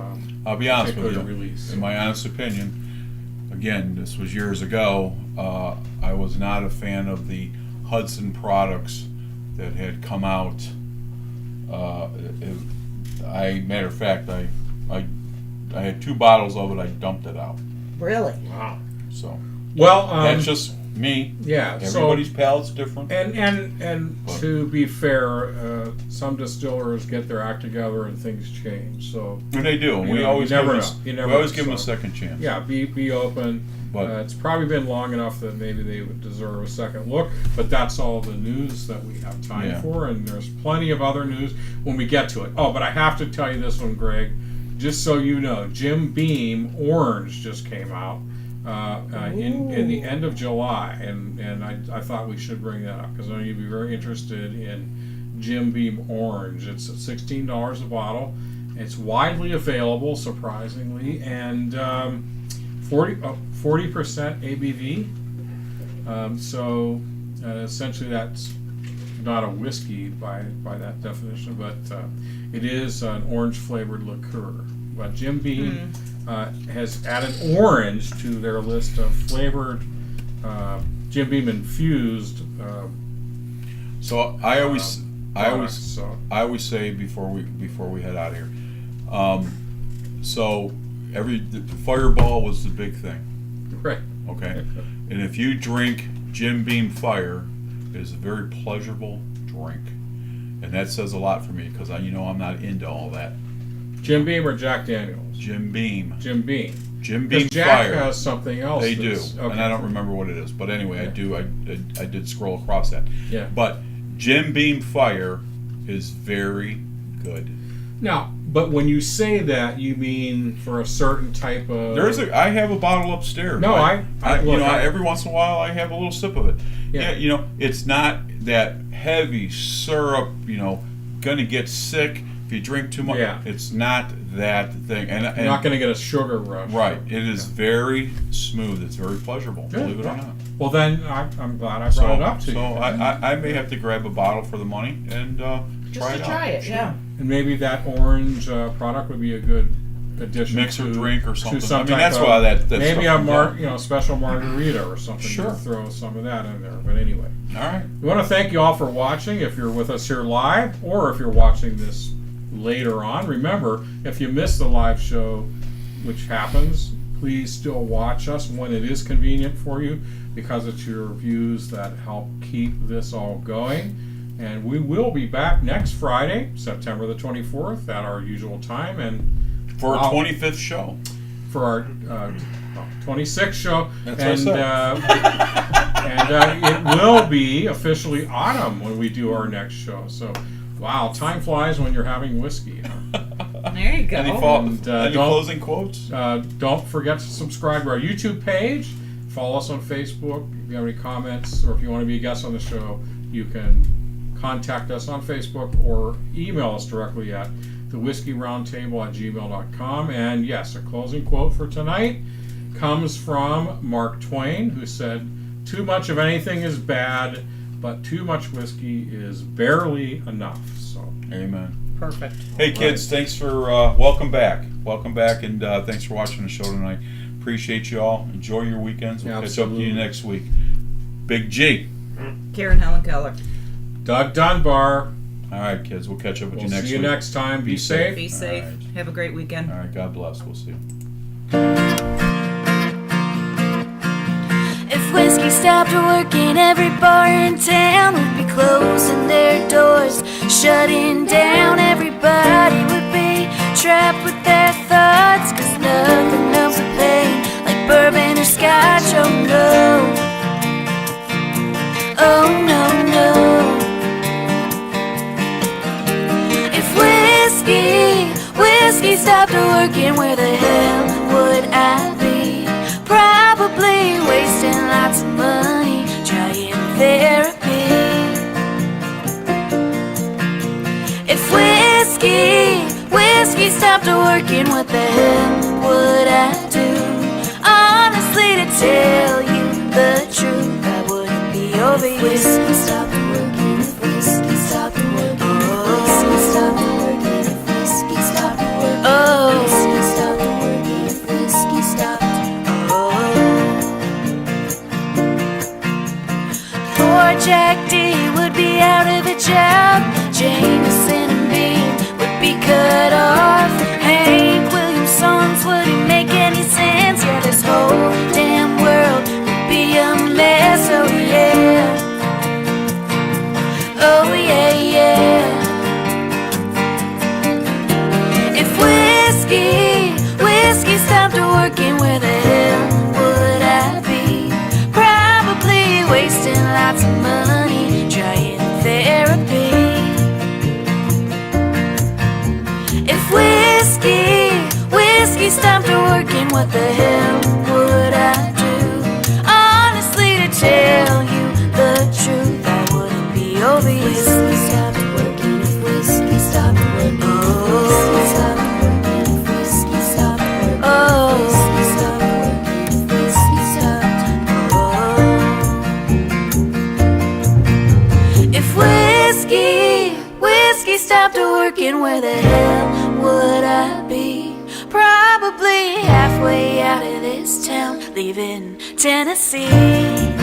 I'll be honest with you. Release. In my honest opinion, again, this was years ago. I was not a fan of the Hudson products that had come out. Matter of fact, I had 2 bottles of it. I dumped it out. Really? Wow. So Well, that's just me. yeah. Everybody's palate's different. And to be fair, some distillers get their act together and things change. So And they do. You We know, always you never give know. them. You We never always know. give them a So, second chance. yeah, be open. But It's probably been long enough that maybe they would deserve a second look. But that's all the news that we have time Yeah. for, and there's plenty of other news when we get to it. Oh, but I have to tell you this one, Greg, just so you know. Jim Beam Orange just came out in the end of July, and I thought we should bring that up because I know you'd be very interested in Jim Beam Orange. It's at $16 a bottle. It's widely available, surprisingly, and 40% ABV. So essentially, that's not a whiskey by that definition, but it is an orange flavored liqueur. But Jim Beam has added orange to their list of flavored Jim Beam infused. So I always say before we head out of here. So the Fireball was the big thing. Right. Okay. And if you drink Jim Beam Fire, it is a very pleasurable drink, and that says a lot for me because I'm not into all that. Jim Beam or Jack Daniels? Jim Beam. Jim Beam. Jim Beam Jack Fire. has something else. They do, Okay. and I don't remember what it is. But anyway, Yeah. I do. I did scroll across that. Yeah. But Jim Beam Fire is very good. Now, but when you say that, you mean for a certain type of. I have a bottle upstairs. No, every once in a while I have a little sip of it. Yeah. Yeah, it's not that heavy syrup. Gonna get sick if you drink too much. Yeah. It's not that thing. And You're not going to get a sugar rush. right. It is very smooth. It's very pleasurable. Good. Believe it or not. Well, then I'm glad I brought it up to you. So I may have to grab a bottle for the money and Just try to it try out. it, yeah. And maybe that orange product would be a good addition Mix or to drink or to something. some I mean, type that's of- why that maybe stuff a comes out. special margarita or something. Sure. To throw some of that in there. But anyway, All right. we want to thank you all for watching. If you're with us here live, or if you're watching this later on, remember if you missed the live show, which happens, please still watch us when it is convenient for you, because it's your views that help keep this all going. And we will be back next Friday, September the 24th, at our usual time, and For our 25th show. for our 26th show. That's what I said. And it will be officially autumn when we do our next show. So, wow, time flies when you're having whiskey. Huh? There you go. Any And, closing quotes? Don't forget to subscribe to our YouTube page. Follow us on Facebook. If you have any comments or if you want to be a guest on the show, you can contact us on Facebook or email us directly at thewhiskeyroundtable@gmail.com. And yes, a closing quote for tonight comes from Mark Twain, who said, "Too much of anything is bad, but too much whiskey is barely enough." So, Amen. Perfect. Hey kids, thanks for welcome back, and thanks for watching the show tonight. Appreciate you all. Enjoy your weekends. We'll catch up with Absolutely. you next week. Big G. Karen Helen Keller. Doug Dunbar. All right, kids. We'll catch up with We'll you next see you week. next time. Be Be safe. Be safe. All right. Have a great weekend. All right. God bless. We'll see you. If whiskey stopped working, every bar in town would be closing their doors, shutting down. Everybody would be trapped with their thoughts, 'cause nothing knows the pain like bourbon or scotch. Oh no, oh no, no. If whiskey stopped working, where the hell would I be? Probably wasting lots of money trying therapy. If whiskey stopped working, what the hell would I do? On tell you the truth, I wouldn't be over you. If whiskey stopped working, if whiskey stopped working, if whiskey stopped working, if whiskey stopped working, oh, whiskey stopped working, if whiskey stopped. Poor Jack D would be out of a job. Jameson and Bean would be cut off. Hank Williams songs wouldn't make any sense. Yeah, this whole damn world would be a mess. Oh yeah, oh yeah, yeah. If whiskey stopped working, where the hell would I be? Probably wasting lots of money trying therapy. If whiskey stopped working, what the hell would I do? Honestly, to tell you the truth, I wouldn't be over you. If whiskey stopped working, if whiskey stopped working, if whiskey stopped working, if whiskey stopped working, oh, whiskey stopped working, if whiskey stopped, oh. If whiskey stopped working, where the hell would I be? Probably halfway out of this town, leaving Tennessee.